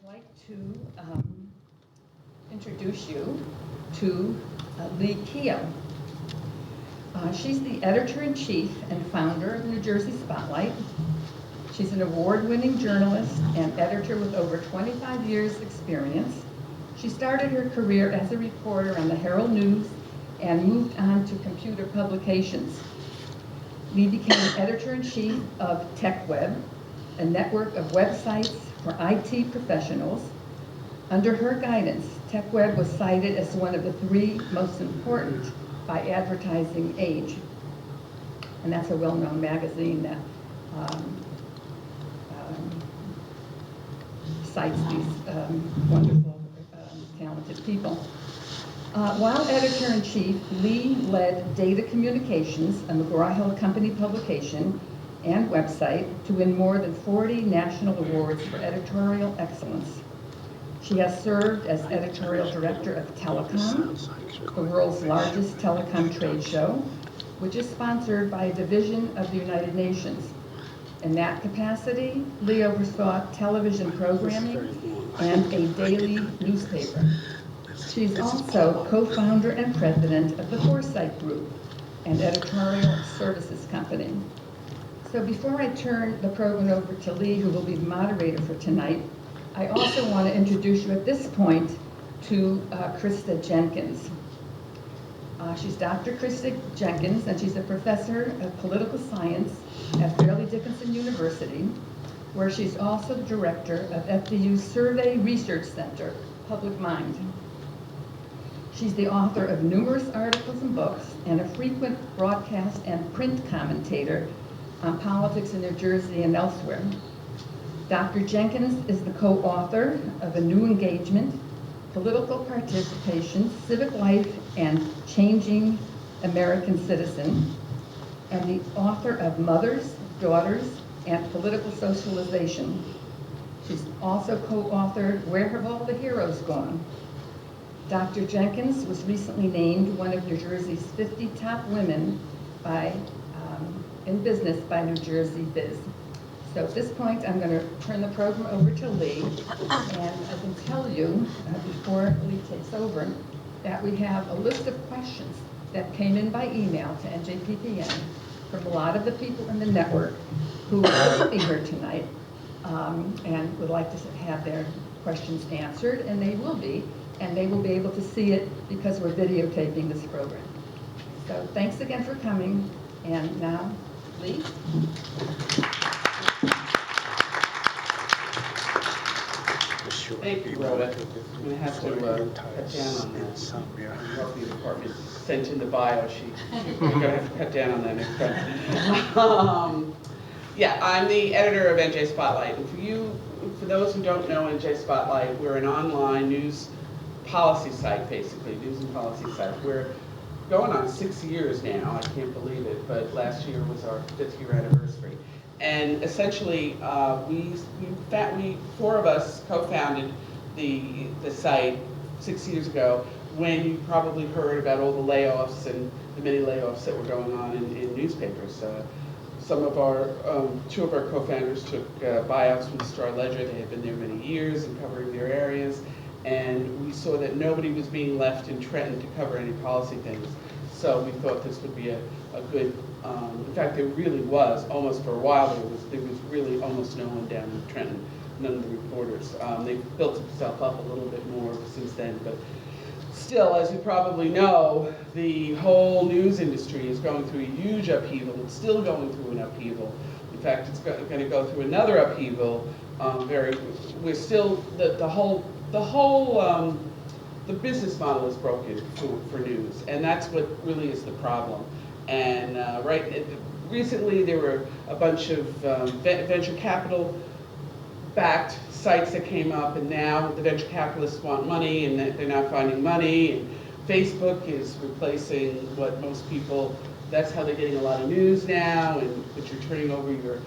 like to introduce you to Lee Keough. She's the editor-in-chief and founder of New Jersey Spotlight. She's an award-winning journalist and editor with over 25 years' experience. She started her career as a reporter on the Herald News and moved on to computer publications. Lee became editor-in-chief of TechWeb, a network of websites for IT professionals. Under her guidance, TechWeb was cited as one of the 3 most important by Advertising Age. And that's a well-known magazine that cites these wonderful, talented people. While editor-in-chief, Lee led Data Communications, a McGraw-Hill Company publication and website, to win more than 40 national awards for editorial excellence. She has served as editorial director of Telecom, the world's largest telecom trade show, which is sponsored by a division of the United Nations. In that capacity, Lee oversaw television programming and a daily newspaper. She's also co-founder and president of the Foresight Group, an editorial services company. So before I turn the program over to Lee, who will be the moderator for tonight, I also want to introduce you at this point to Krista Jenkins. She's Dr. Krista Jenkins, and she's a professor of political science at Fairleigh Dickinson University, where she's also the director of FDU's Survey Research Center, Public Mind. She's the author of numerous articles and books and a frequent broadcast and print commentator on politics in New Jersey and elsewhere. Dr. Jenkins is the co-author of A New Engagement, Political Participation, Civic Life, and Changing American Citizen, and the author of Mothers, Daughters, and Political Socialization. She's also co-authored Where Have All the Heroes Gone? Dr. Jenkins was recently named one of New Jersey's 50 top women in business by New Jersey Biz. So at this point, I'm going to turn the program over to Lee, and I can tell you, before Lee takes over, that we have a list of questions that came in by email to NJPPN from a lot of the people in the network who will be here tonight and would like to have their questions answered, and they will be able to see it because we're videotaping this program. So thanks again for coming, and now, Lee. Thank you, Rhoda. I'm going to have to cut down on that. Roughly department sent in the bio sheet. We're going to have to cut down on that next time. Yeah, I'm the editor of NJ Spotlight. And for those who don't know NJ Spotlight, we're an online news policy site, basically, news and policy site. We're going on 6 years now. I can't believe it, but last year was our 5th year anniversary. And essentially, we 4 of us co-founded the site 6 years ago, when you probably heard about all the layoffs and the many layoffs that were going on in newspapers. Some of our, 2 of our co-founders took buyouts from the Star-Ledger. They had been there many years and covering their areas. And we saw that nobody was being left in Trenton to cover any policy things. So we thought this would be a good, in fact, there really was, almost for a while, there was really almost no one down in Trenton, none of the reporters. They've built themselves up a little bit more since then, but still, as you probably know, the whole news industry is going through a huge upheaval. It's still going through an upheaval. In fact, it's going to go through another upheaval. We're still, the business model is broken for news, and that's what really is the problem. And recently there were a bunch of venture capital backed sites that came up, and now the venture capitalists want money and they're not finding money, and Facebook is replacing what most people, that's how they're getting a lot of news now, but you're turning over your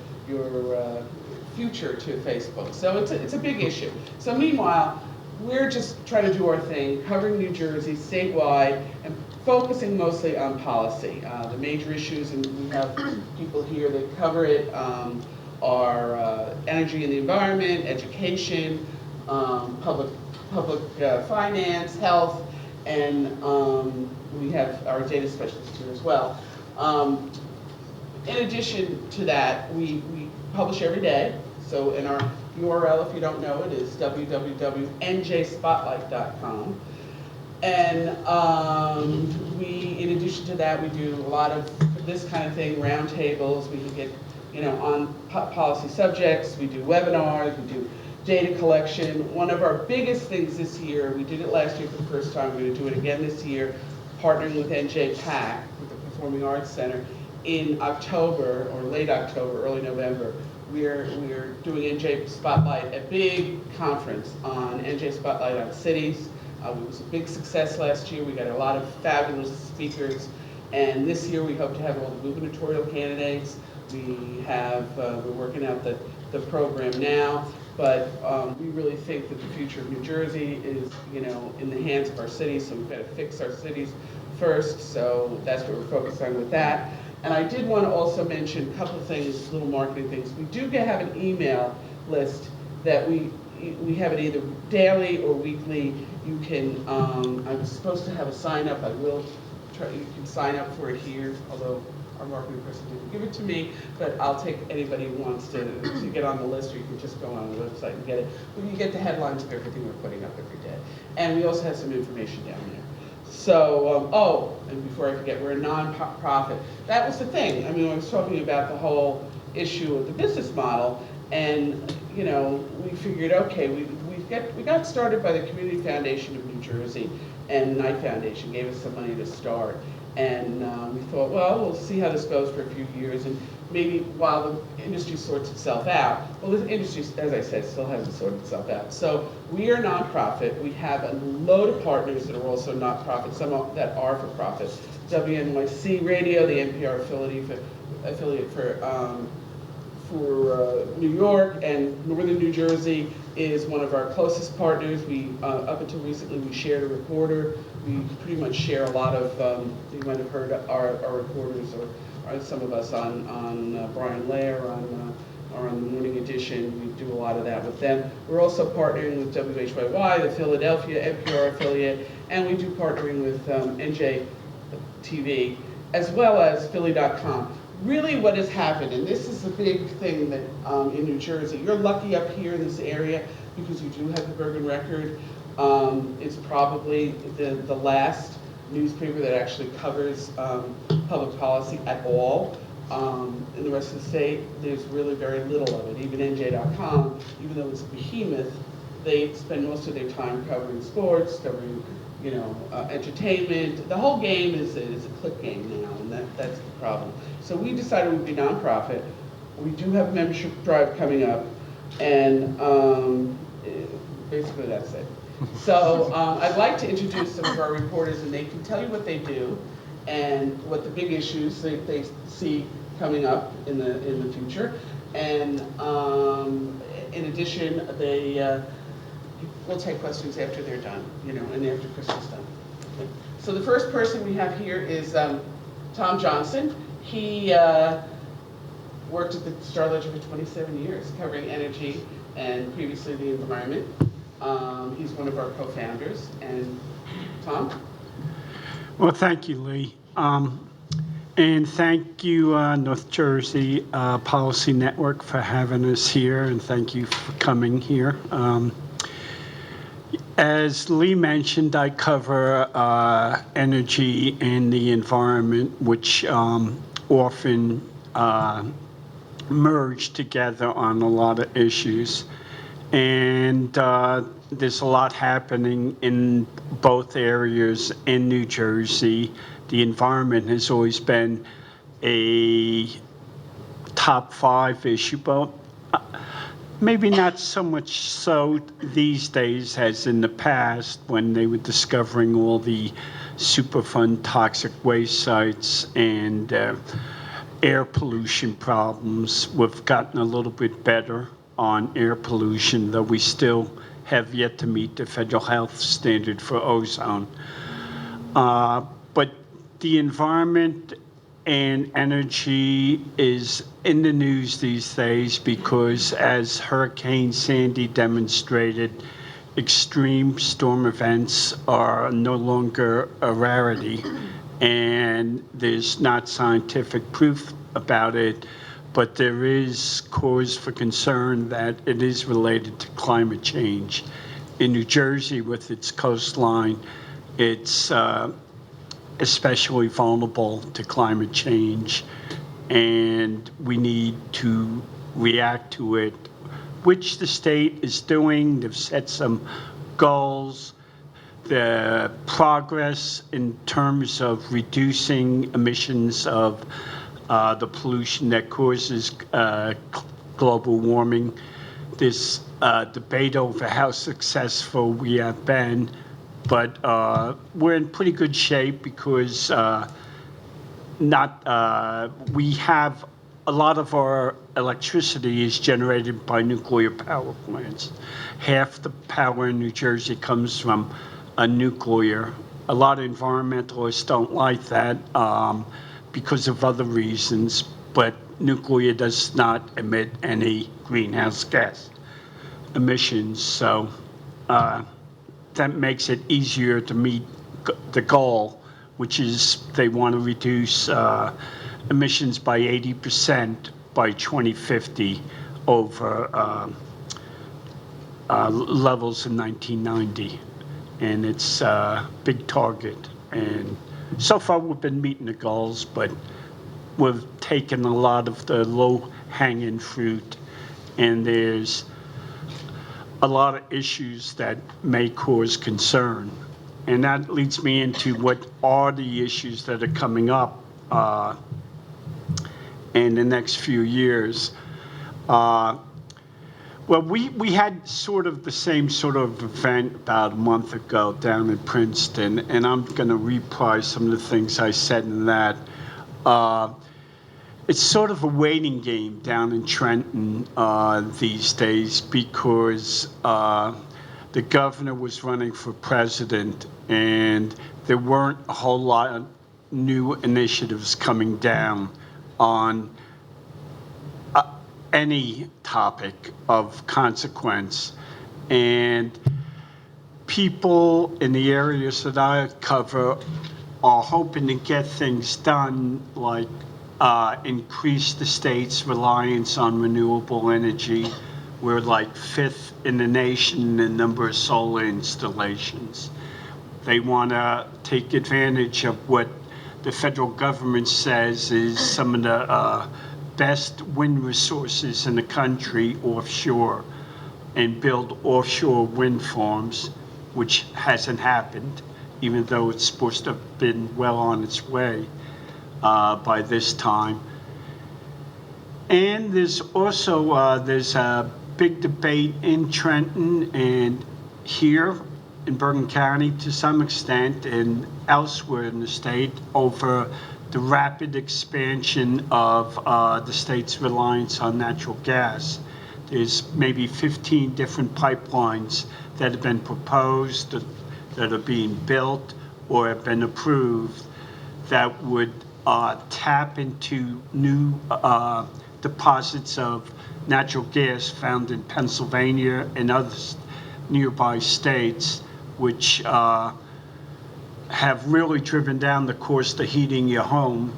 future to Facebook. So it's a big issue. So meanwhile, we're just trying to do our thing, covering New Jersey statewide and focusing mostly on policy. The major issues, and we have people here that cover it, are energy and the environment, education, public finance, health, and we have our data specialist here as well. In addition to that, we publish every day. So in our URL, if you don't know it, is www.njspotlight.com. And in addition to that, we do a lot of this kind of thing, roundtables. We can get, on policy subjects. We do webinars. We do data collection. One of our biggest things this year, we did it last year for the first time. We're going to do it again this year, partnering with NJPAC, with the Performing Arts Center, in October or late October, early November. We're doing NJ Spotlight, a big conference on NJ Spotlight on cities. It was a big success last year. We got a lot of fabulous speakers, and this year we hope to have all the gubernatorial candidates. We're working out the program now, but we really think that the future of New Jersey is, in the hands of our cities. So we've got to fix our cities first. So that's what we're focused on with that. And I did want to also mention a couple of things, little marketing things. We do have an email list that we have it either daily or weekly. You can, I was supposed to have a sign up. I will try, you can sign up for it here, although our marketing person didn't give it to me, but I'll take anybody who wants to get on the list, or you can just go on the website and get it. But you get the headlines of everything we're putting up every day. And we also have some information down there. So, and before I forget, we're a non-profit. That was the thing. I mean, I was talking about the whole issue of the business model, and we figured, okay, we got started by the Community Foundation of New Jersey, and Knight Foundation gave us some money to start, and we thought, well, we'll see how this goes for a few years, and maybe while the industry sorts itself out. Well, the industry, as I said, still hasn't sorted itself out. So we are nonprofit. We have a load of partners that are also nonprofit, some that are for profit. WNYC Radio, the NPR affiliate for New York and Northern New Jersey, is one of our closest partners. We, up until recently, we shared a reporter. We pretty much share a lot of, you might have heard our reporters, or some of us on Brian Lair, or on the Morning Edition. We do a lot of that with them. We're also partnering with WHYY, the Philadelphia NPR affiliate, and we do partnering with NJ TV, as well as Philly.com. Really what has happened, and this is a big thing that in New Jersey, you're lucky up here in this area because you do have the Bergen Record. It's probably the last newspaper that actually covers public policy at all. In the rest of the state, there's really very little of it. Even NJ.com, even though it's a behemoth, they spend most of their time covering sports, covering entertainment. The whole game is a click game now, and that's the problem. So we decided we'd be nonprofit. We do have a membership drive coming up, and basically that's it. So I'd like to introduce some of our reporters, and they can tell you what they do and what the big issues they see coming up in the future. And in addition, we'll take questions after they're done, and after Chris is done. Okay. So the first person we have here is Tom Johnson. He worked at the Star Ledger for 27 years, covering energy and previously the environment. He's one of our co-founders. And Tom? Well, thank you, Lee. And thank you, North Jersey Policy Network, for having us here, and thank you for coming here. As Lee mentioned, I cover energy and the environment, which often merge together on a lot of issues. And there's a lot happening in both areas in New Jersey. The environment has always been a top 5 issue, but maybe not so much so these days as in the past when they were discovering all the Superfund toxic waste sites and air pollution problems. We've gotten a little bit better on air pollution, though we still have yet to meet the federal health standard for ozone. But the environment and energy is in the news these days because, as Hurricane Sandy demonstrated, extreme storm events are no longer a rarity, and there's not scientific proof about it, but there is cause for concern that it is related to climate change. In New Jersey, with its coastline, it's especially vulnerable to climate change, and we need to react to it, which the state is doing. They've set some goals. The progress in terms of reducing emissions of the pollution that causes global warming. This debate over how successful we have been, but we're in pretty good shape because we have a lot of our electricity is generated by nuclear power plants. Half the power in New Jersey comes from a nuclear. A lot of environmentalists don't like that because of other reasons, but nuclear does not emit any greenhouse gas emissions, so that makes it easier to meet the goal, which is they want to reduce emissions by 80% by 2050 over levels in 1990. And it's a big target. And so far we've been meeting the goals, but we've taken a lot of the low-hanging fruit, and there's a lot of issues that may cause concern. And that leads me into what are the issues that are coming up in the next few years. Well, we had sort of the same sort of event about a month ago down in Princeton, and I'm going to reprise some of the things I said in that. It's sort of a waiting game down in Trenton these days because the governor was running for president, and there weren't a whole lot of new initiatives coming down on any topic of consequence. And people in the areas that I cover are hoping to get things done, like increase the state's reliance on renewable energy. We're like 5th in the nation in the number of solar installations. They want to take advantage of what the federal government says is some of the best wind resources in the country offshore, and build offshore wind farms, which hasn't happened, even though it's supposed to have been well on its way by this time. And there's also there's a big debate in Trenton and here in Bergen County to some extent and elsewhere in the state over the rapid expansion of the state's reliance on natural gas. There's maybe 15 different pipelines that have been proposed, that are being built or have been approved, that would tap into new deposits of natural gas found in Pennsylvania and other nearby states, which have really driven down the cost of heating your home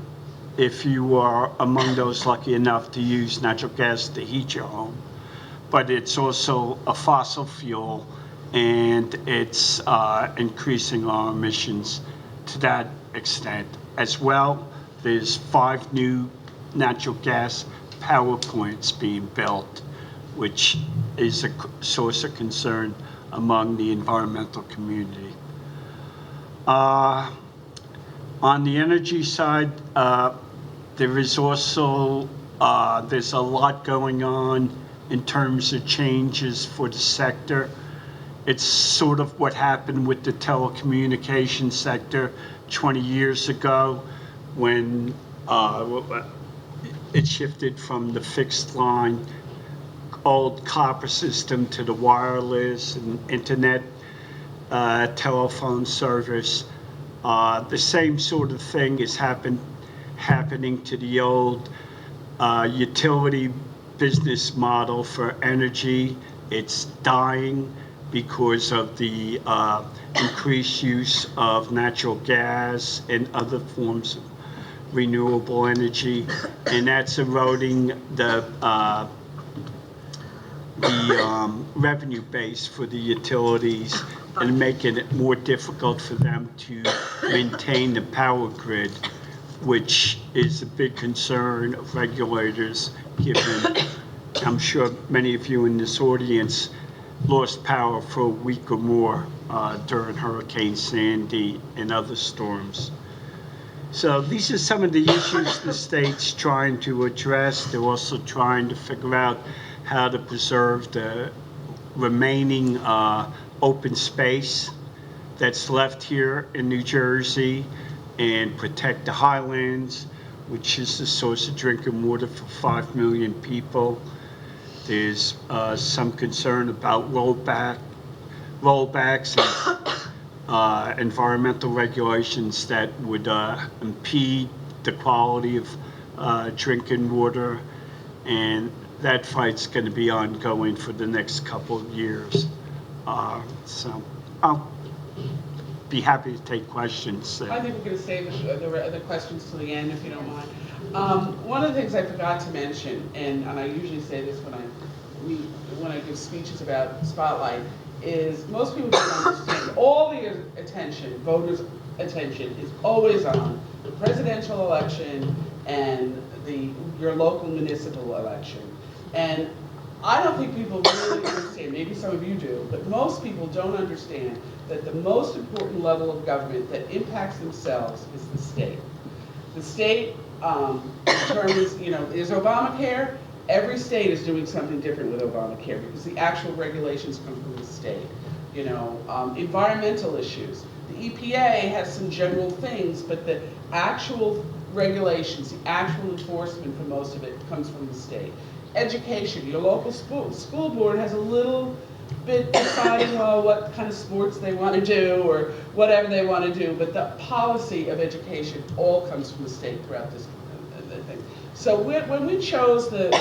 if you are among those lucky enough to use natural gas to heat your home. But it's also a fossil fuel, and it's increasing our emissions to that extent. As well, there's 5 new natural gas power plants being built, which is a source of concern among the environmental community. On the energy side, there is also, there's a lot going on in terms of changes for the sector. It's sort of what happened with the telecommunications sector 20 years ago when it shifted from the fixed line, old copper system to the wireless and internet telephone service. The same sort of thing is happening happening to the old utility business model for energy. It's dying because of the increased use of natural gas and other forms of renewable energy, and that's eroding the revenue base for the utilities and making it more difficult for them to maintain the power grid, which is a big concern of regulators, given I'm sure many of you in this audience lost power for a week or more during Hurricane Sandy and other storms. So these are some of the issues the state's trying to address. They're also trying to figure out how to preserve the remaining open space that's left here in New Jersey and protect the highlands, which is the source of drinking water for 5 million people. There's some concern about rollbacks and environmental regulations that would impede the quality of drinking water, and that fight's going to be ongoing for the next couple of years. So I'll be happy to take questions. I think we're going to save the questions till the end, if you don't mind. One of the things I forgot to mention, and I usually say this when I give speeches about Spotlight, is most people don't understand all the attention, voters' attention, is always on the presidential election and your local municipal election. And I don't think people really understand, maybe some of you do, but most people don't understand that the most important level of government that impacts themselves is the state. The state determines, is Obamacare? Every state is doing something different with Obamacare because the actual regulations come from the state. Environmental issues. The EPA has some general things, but the actual regulations, the actual enforcement for most of it comes from the state. Education. Your local school board has a little bit deciding what kind of sports they want to do or whatever they want to do, but the policy of education all comes from the state throughout this thing. So when we chose the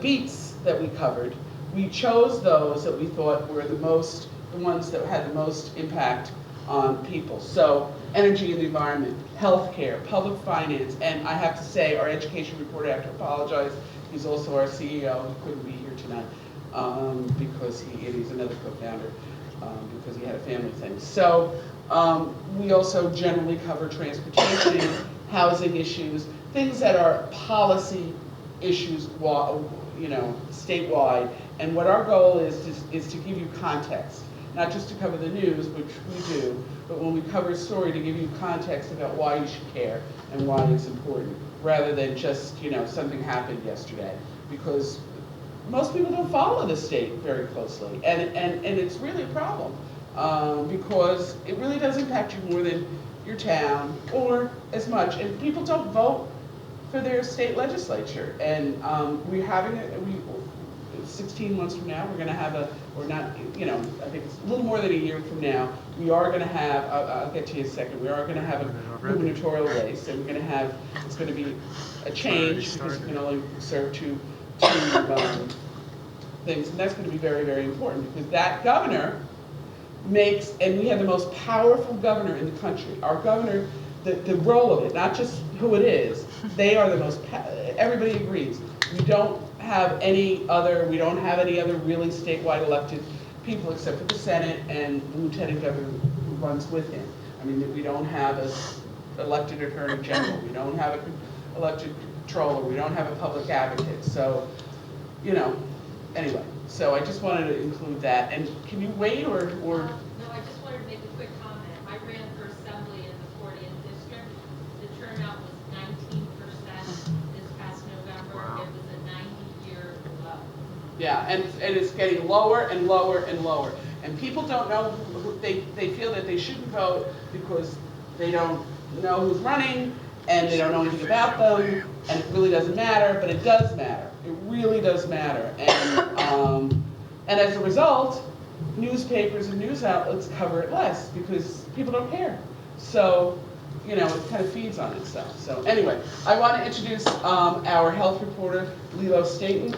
beats that we covered, we chose those that we thought were the ones that had the most impact on people. So energy and the environment, healthcare, public finance, and I have to say our education reporter, I have to apologize, he's also our CEO, he couldn't be here tonight because he's another co-founder because he had a family thing. So we also generally cover transportation, housing issues, things that are policy issues, statewide. And what our goal is to give you context, not just to cover the news, which we do, but when we cover a story, to give you context about why you should care and why it's important, rather than just, something happened yesterday. Because most people don't follow the state very closely, and it's really a problem because it really does impact you more than your town or as much. And people don't vote for their state legislature, and we're having 16 months from now, we're going to have I think it's a little more than a year from now, we are going to have, I'll get to you in a second, we are going to have a gubernatorial race, and it's going to be a change because it can only serve two things, and that's going to be very, very important because that governor and we have the most powerful governor in the country. Our governor, the role of it, not just who it is, they are the most, everybody agrees. We don't have any other really statewide elected people except for the Senate and the Lieutenant Governor who runs with him. I mean, we don't have an elected Attorney General, we don't have an elected Controller, we don't have a public advocate. So, anyway, so I just wanted to include that. And can you wait or? No, I just wanted to make a quick comment. I ran for assembly in the 40th district. The turnout was 19% this past November. Wow. It was a 90-year low. Yeah, and it's getting lower and lower and lower. And people don't know, they feel that they shouldn't vote because they don't know who's running and they don't know anything about them, and it really doesn't matter, but it does matter. It really does matter. And as a result, newspapers and news outlets cover it less because people don't care. So, you know, it kind of feeds on itself. So anyway, I want to introduce our health reporter, Lilo Stanton,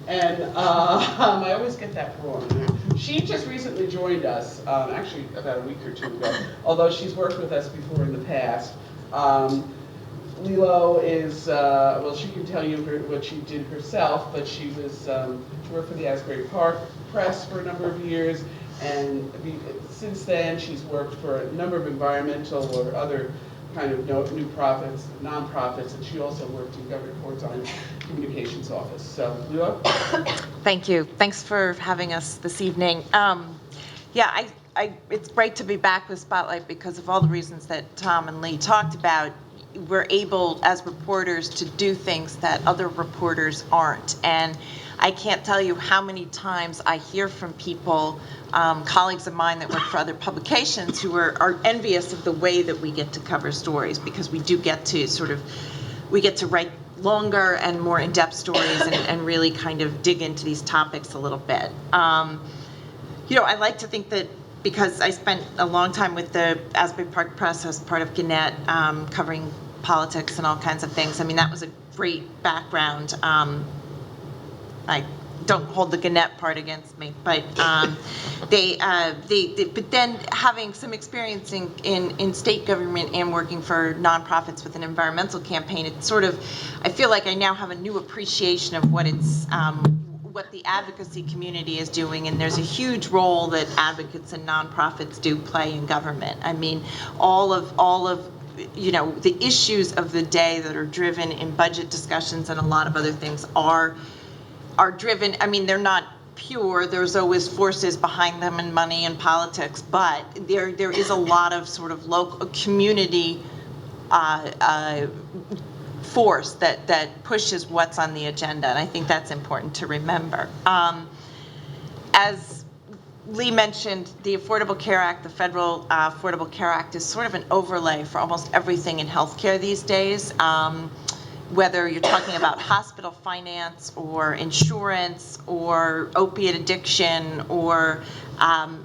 and I always get that wrong. She just recently joined us, actually about a week or two ago, although she's worked with us before in the past. Lilo is, well, she can tell you what she did herself, but she worked for the Asbury Park Press for a number of years, and since then she's worked for a number of environmental or other kind of nonprofits, and she also worked in Governor Corzone's communications office. So, Lilo? Thank you. Thanks for having us this evening. Yeah, it's great to be back with Spotlight because of all the reasons that Tom and Lee talked about. We're able, as reporters, to do things that other reporters aren't. And I can't tell you how many times I hear from people, colleagues of mine that work for other publications, who are envious of the way that we get to cover stories, because we do get to we get to write longer and more in-depth stories and really kind of dig into these topics a little bit. You know, I like to think that because I spent a long time with the Asbury Park Press as part of Gannett, covering politics and all kinds of things. I mean, that was a great background. I don't hold the Gannett part against me, but but then having some experience in state government and working for nonprofits with an environmental campaign, it's sort of, I feel like I now have a new appreciation of what what the advocacy community is doing, and there's a huge role that advocates and nonprofits do play in government. I mean, all of you know, the issues of the day that are driven in budget discussions and a lot of other things are driven. I mean, they're not pure. There's always forces behind them and money and politics, but there is a lot of sort of local community force that pushes what's on the agenda, and I think that's important to remember. As Lee mentioned, the Affordable Care Act, the federal Affordable Care Act, is sort of an overlay for almost everything in healthcare these days. Whether you're talking about hospital finance or insurance or opiate addiction or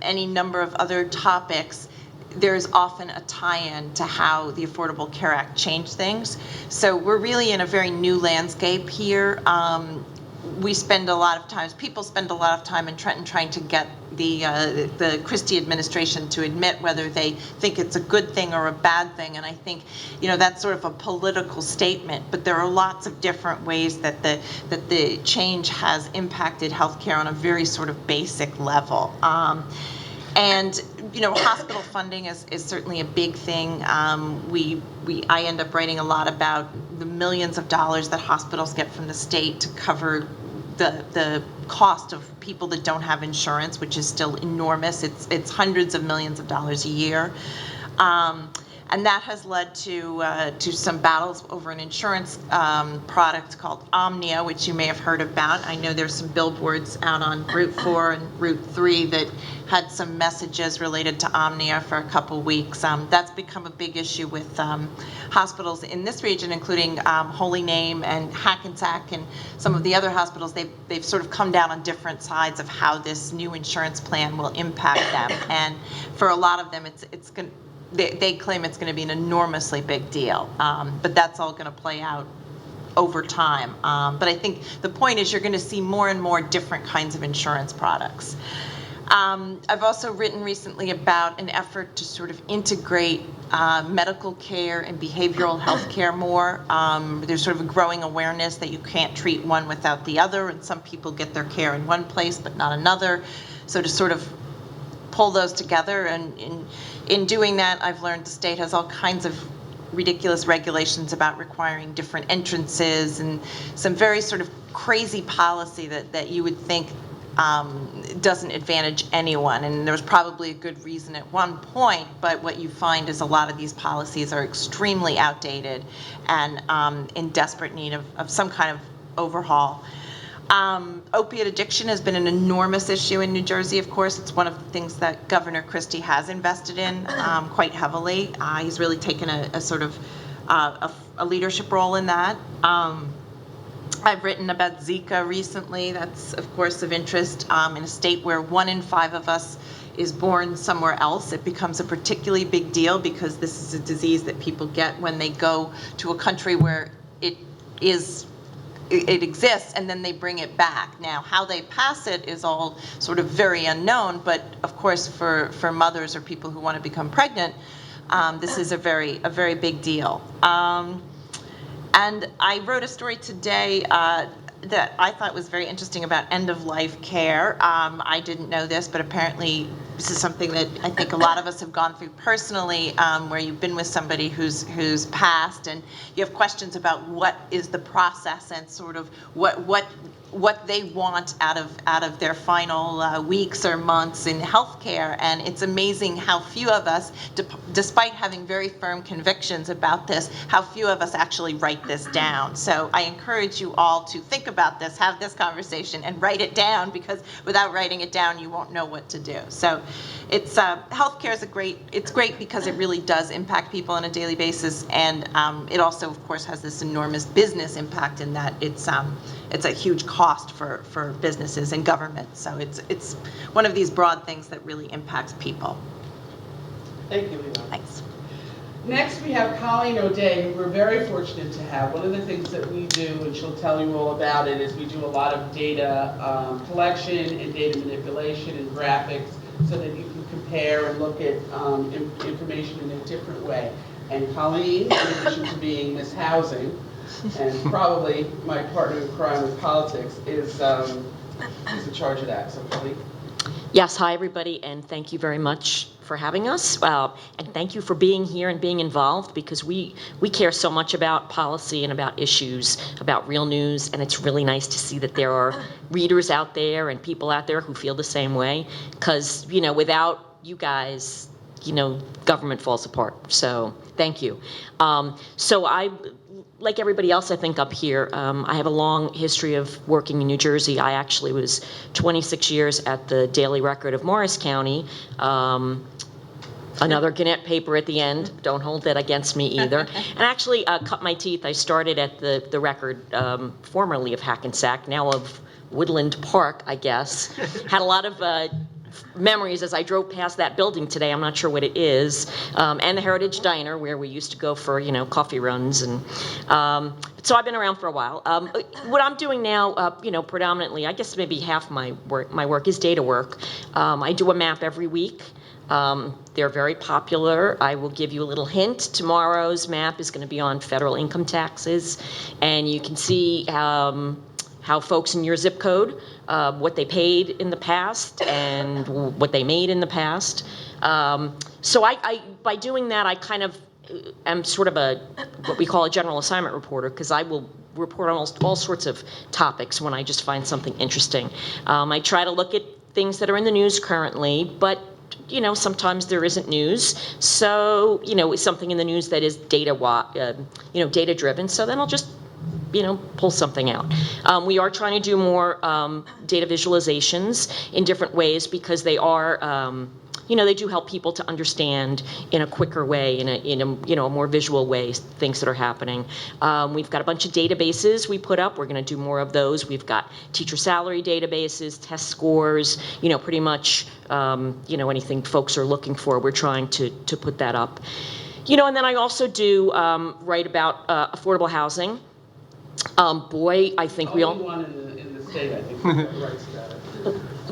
any number of other topics, there's often a tie-in to how the Affordable Care Act changed things. So we're really in a very new landscape here. People spend a lot of time in Trenton trying to get the Christie administration to admit whether they think it's a good thing or a bad thing, and I think, you know, that's sort of a political statement. But there are lots of different ways that the change has impacted healthcare on a very sort of basic level. And you know, hospital funding is certainly a big thing. I end up writing a lot about the millions of dollars that hospitals get from the state to cover the cost of people that don't have insurance, which is still enormous. It's hundreds of millions of dollars a year. And that has led to some battles over an insurance product called Omnia, which you may have heard about. I know there's some billboards out on Route 4 and Route 3 that had some messages related to Omnia for a couple weeks. That's become a big issue with hospitals in this region, including Holy Name and Hackensack and some of the other hospitals. They've sort of come down on different sides of how this new insurance plan will impact them. And for a lot of them, they claim it's going to be an enormously big deal, but that's all going to play out over time. But I think the point is you're going to see more and more different kinds of insurance products. I've also written recently about an effort to sort of integrate medical care and behavioral health care more. There's sort of a growing awareness that you can't treat one without the other, and some people get their care in one place but not another. So to sort of pull those together, and in doing that, I've learned the state has all kinds of ridiculous regulations about requiring different entrances and some very sort of crazy policy that you would think doesn't advantage anyone. And there was probably a good reason at one point, but what you find is a lot of these policies are extremely outdated and in desperate need of some kind of overhaul. Opiate addiction has been an enormous issue in New Jersey, of course. It's one of the things that Governor Christie has invested in quite heavily. He's really taken a sort of a leadership role in that. I've written about Zika recently. That's, of course, of interest in a state where 1 in 5 of us is born somewhere else, it becomes a particularly big deal because this is a disease that people get when they go to a country where it exists, and then they bring it back. Now, how they pass it is all sort of very unknown, but of course for mothers or people who want to become pregnant, this is a very big deal. And I wrote a story today that I thought was very interesting about end-of-life care. I didn't know this, but apparently this is something that I think a lot of us have gone through personally, where you've been with somebody who's passed, and you have questions about what is the process and sort of what they want out of their final weeks or months in healthcare. And it's amazing how few of us, despite having very firm convictions about this, how few of us actually write this down. So I encourage you all to think about this, have this conversation, and write it down, because without writing it down, you won't know what to do. So it's healthcare is it's great because it really does impact people on a daily basis, and it also, of course, has this enormous business impact in that it's a huge cost for businesses and government. So it's one of these broad things that really impacts people. Thank you, Lena. Thanks. Next, we have Colleen O'Day, who we're very fortunate to have. One of the things that we do, and she'll tell you all about it, is we do a lot of data collection and data manipulation and graphics so that you can compare and look at information in a different way. And Colleen, in addition to being Miss Housing, and probably my partner in crime with politics, is in charge of that. So, Colleen. Yes, hi everybody, and thank you very much for having us, and thank you for being here and being involved, because we care so much about policy and about issues, about real news, and it's really nice to see that there are readers out there and people out there who feel the same way, because, you know, without you guys, you know, government falls apart. So thank you. So like everybody else, I think, up here, I have a long history of working in New Jersey. I actually was 26 years at the Daily Record of Morris County. Another Gannett paper at the end. Don't hold that against me either. And actually cut my teeth. I started at the Record, formerly of Hackensack, now of Woodland Park, I guess. Had a lot of memories as I drove past that building today. I'm not sure what it is, and the Heritage Diner, where we used to go for, you know, coffee runs, and so I've been around for a while. What I'm doing now, you know, predominantly, I guess maybe half my work is data work. I do a map every week. They're very popular. I will give you a little hint. Tomorrow's map is going to be on federal income taxes, and you can see how folks in your zip code, what they paid in the past and what they made in the past. So I by doing that, I kind of am sort of what we call a general assignment reporter, because I will report on all sorts of topics when I just find something interesting. I try to look at things that are in the news currently, but you know, sometimes there isn't news. So, you know, it's something in the news that is data driven. So then I'll just, you know, pull something out. We are trying to do more data visualizations in different ways, because they are, you know, they do help people to understand in a quicker way, in a you know, a more visual way, things that are happening. We've got a bunch of databases we put up. We're going to do more of those. We've got teacher salary databases, test scores, you know, pretty much, you know, anything folks are looking for. We're trying to put that up. You know, and then I also do write about affordable housing. Boy, I think we all... Only one in the state, I think, that writes about it.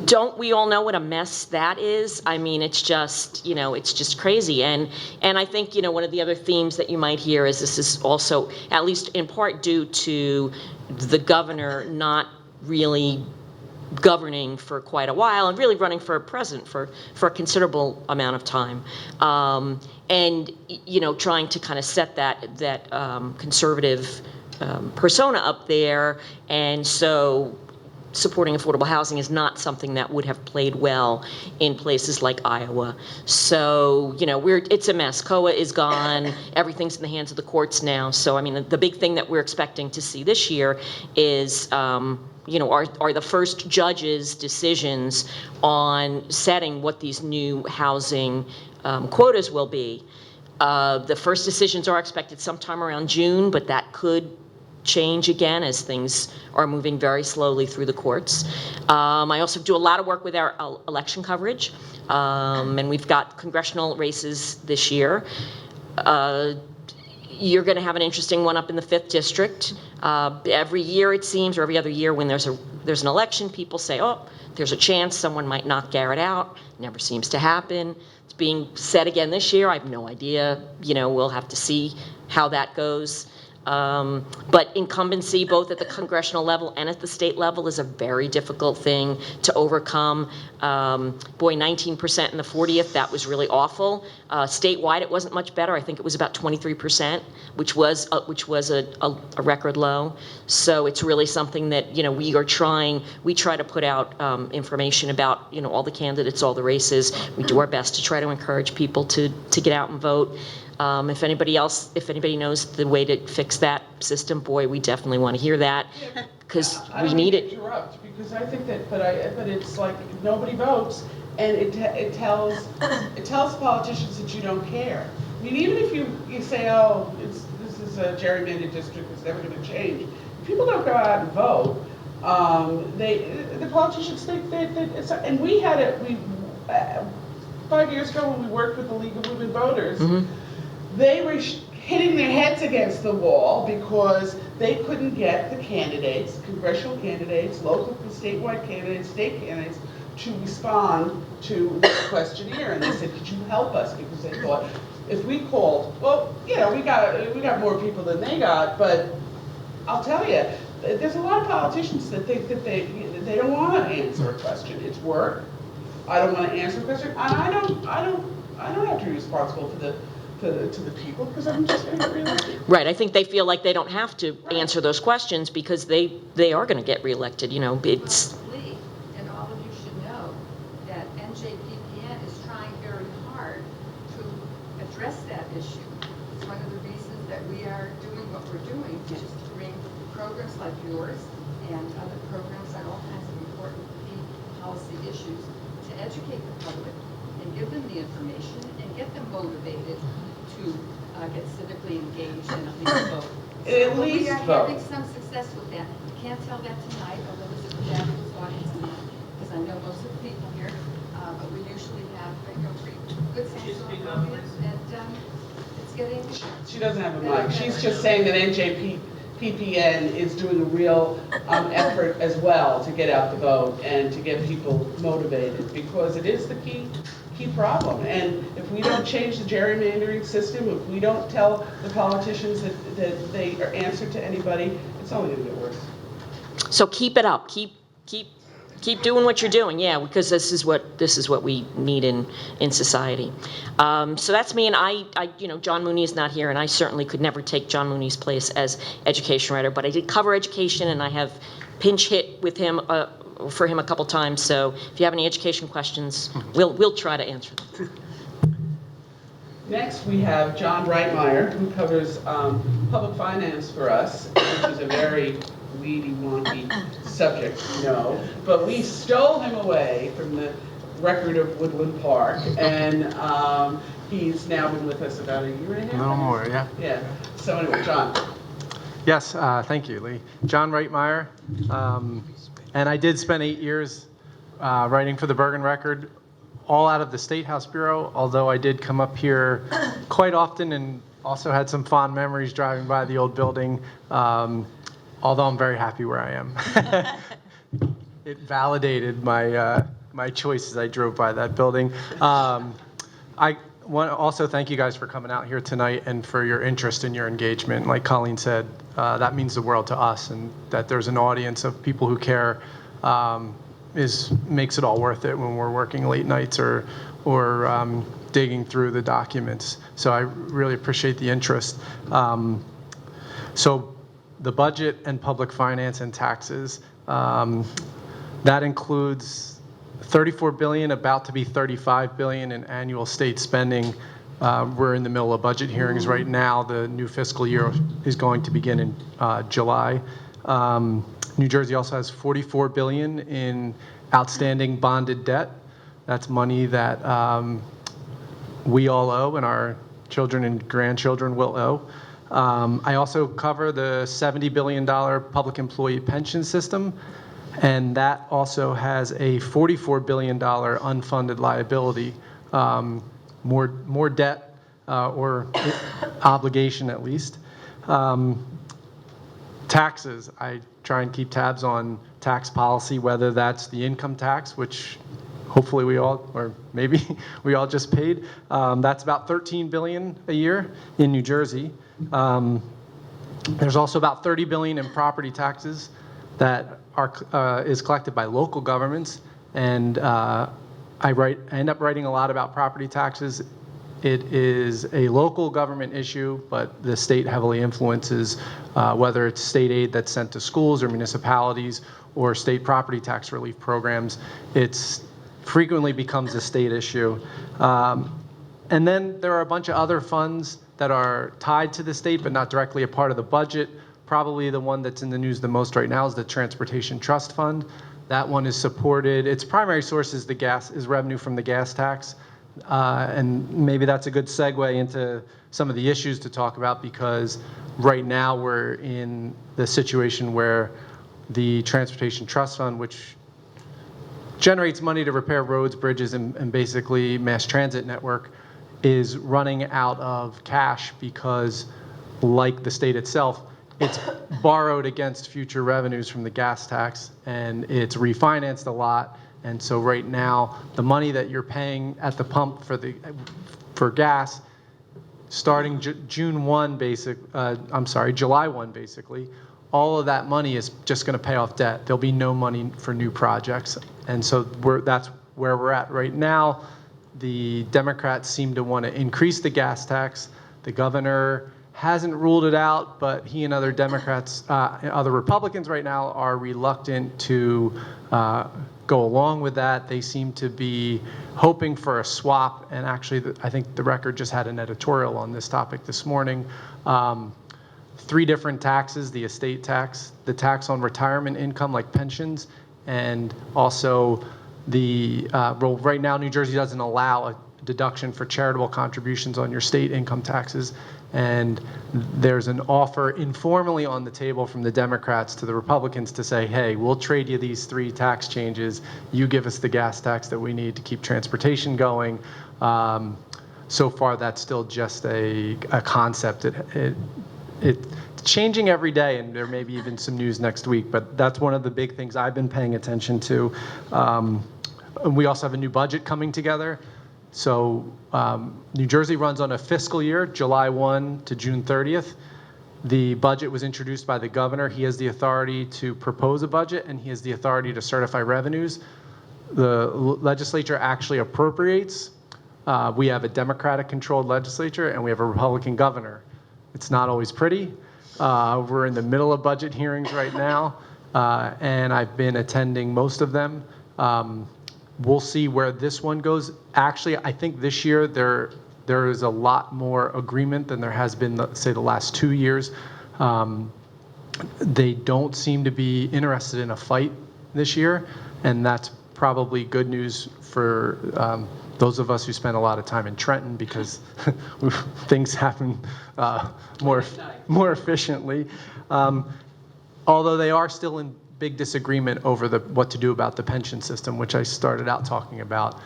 Don't we all know what a mess that is? I mean, it's just, you know, it's just crazy. And I think, you know, one of the other themes that you might hear is this is also, at least in part, due to the governor not really governing for quite a while and really running for president for a considerable amount of time. And, you know, trying to kind of set that conservative persona up there. And so supporting affordable housing is not something that would have played well in places like Iowa. So, you know, it's a mess. COA is gone. Everything's in the hands of the courts now. So, I mean, the big thing that we're expecting to see this year is, you know, are the first judges' decisions on setting what these new housing quotas will be. The first decisions are expected sometime around June, but that could change again as things are moving very slowly through the courts. I also do a lot of work with our election coverage. and we've got congressional races this year. You're going to have an interesting one up in the 5th district. Every year it seems, or every other year when there's an election, people say, oh, there's a chance someone might knock Garrett out. Never seems to happen. It's being said again this year. I have no idea. We'll have to see how that goes. But incumbency, both at the congressional level and at the state level, is a very difficult thing to overcome. 19% in the 40th, that was really awful. Statewide, it wasn't much better. I think it was about 23%, which was a record low. So it's really something that, we try to put out information about, all the candidates, all the races. We do our best to try to encourage people to get out and vote. If anybody knows the way to fix that system, boy, we definitely want to hear that, because we need it. Interrupt, because I think that, but it's like nobody votes, and it tells politicians that you don't care. I mean, even if you say, oh, this is a gerrymandered district, it's never going to change. If people don't go out and vote, the politicians think that it's, and we had it. 5 years ago when we worked with the League of Women Voters. Mm-hmm. They were hitting their heads against the wall because they couldn't get the candidates, congressional candidates, local and statewide candidates, state candidates, to respond to the questionnaire. And they said, could you help us? Because they thought, if we called, well, we got more people than they got, but I'll tell you, there's a lot of politicians that think that they don't want to answer a question. It's work. I don't want to answer a question, and I don't have to be responsible to the people, because I'm just going to get reelected. Right. I think they feel like they don't have to answer those questions because they are going to get reelected. It's. Lee, and all of you should know that NJPPN is trying very hard to address that issue. It's one of the reasons that we are doing what we're doing, which is to bring programs like yours and other programs on all kinds of important key policy issues to educate the public and give them the information and get them motivated to get civically engaged and at least vote. At So least we are vote. having some success with that. We can't tell that tonight, although there's a fabulous audience tonight, because I know most of the people here, but we usually have pretty good sense of audience, and it's getting. She doesn't have a mic. She's just saying that NJPPN is doing a real effort as well to get out the vote and to get people motivated, because it is the key problem. And if we don't change the gerrymandering system, if we don't tell the politicians that they are answer to anybody, it's only going to get worse. So keep it up. Keep doing what you're doing. Yeah, because this is what we need in society. So that's me, and I John Mooney is not here, and I certainly could never take John Mooney's place as education writer. But I did cover education, and I have pinch hit with him. For him a couple times, so if you have any education questions, we'll try to answer them. Next, we have John Reitmeyer, who covers public finance for us, which is a very weedy, wonky subject, but we stole him away from the record of Woodland Park, and he's now been with us about a year and a half. A little more, yeah. Yeah. So anyway, John. Yes, thank you, Lee. John Reitmeyer. And I did spend 8 years writing for the Bergen Record, all out of the State House Bureau, although I did come up here quite often and also had some fond memories driving by the old building, although I'm very happy where I am. It validated my choices. I drove by that building. I want to also thank you guys for coming out here tonight and for your interest and your engagement. Like Colleen said, that means the world to us, and that there's an audience of people who care makes it all worth it when we're working late nights or digging through the documents. So I really appreciate the interest. So the budget and public finance and taxes, that includes $34 billion, about to be $35 billion in annual state spending. We're in the middle of budget hearings right now. The new fiscal year is going to begin in July. New Jersey also has $44 billion in outstanding bonded debt. That's money that we all owe and our children and grandchildren will owe. I also cover the $70 billion public employee pension system. And that also has a $44 billion unfunded liability, more debt or obligation at least. Taxes, I try and keep tabs on tax policy, whether that's the income tax, which hopefully we all, or maybe we all just paid. That's about $13 billion a year in New Jersey. There's also about $30 billion in property taxes that is collected by local governments, and I end up writing a lot about property taxes. It is a local government issue, but the state heavily influences whether it's state aid that's sent to schools or municipalities or state property tax relief programs. It's frequently becomes a state issue. And then there are a bunch of other funds that are tied to the state but not directly a part of the budget. Probably the one that's in the news the most right now is the Transportation Trust Fund. That one is supported. Its primary source is revenue from the gas tax. And maybe that's a good segue into some of the issues to talk about, because right now we're in the situation where the Transportation Trust Fund, which generates money to repair roads, bridges, and basically mass transit network, is running out of cash because, like the state itself, it's borrowed against future revenues from the gas tax, and it's refinanced a lot. And so right now, the money that you're paying at the pump for gas, starting July 1, basically, all of that money is just going to pay off debt. There'll be no money for new projects. And so that's where we're at right now. The Democrats seem to want to increase the gas tax. The governor hasn't ruled it out, but he and other other Republicans right now are reluctant to go along with that. They seem to be hoping for a swap, and actually I think the Record just had an editorial on this topic this morning. 3 different taxes: the estate tax, the tax on retirement income like pensions, and also right now New Jersey doesn't allow a deduction for charitable contributions on your state income taxes. And there's an offer informally on the table from the Democrats to the Republicans to say, hey, we'll trade you these 3 tax changes. You give us the gas tax that we need to keep transportation going. So far, that's still just a concept. It's changing every day, and there may be even some news next week. But that's one of the big things I've been paying attention to. We also have a new budget coming together. So New Jersey runs on a fiscal year, July 1 to June 30th. The budget was introduced by the governor. He has the authority to propose a budget, and he has the authority to certify revenues. The legislature actually appropriates. We have a Democratic-controlled legislature, and we have a Republican governor. It's not always pretty. We're in the middle of budget hearings right now, and I've been attending most of them. We'll see where this one goes. Actually, I think this year there is a lot more agreement than there has been, say, the last 2 years. They don't seem to be interested in a fight this year, and that's probably good news for those of us who spend a lot of time in Trenton, because things happen more efficiently. Although they are still in big disagreement over what to do about the pension system, which I started out talking about.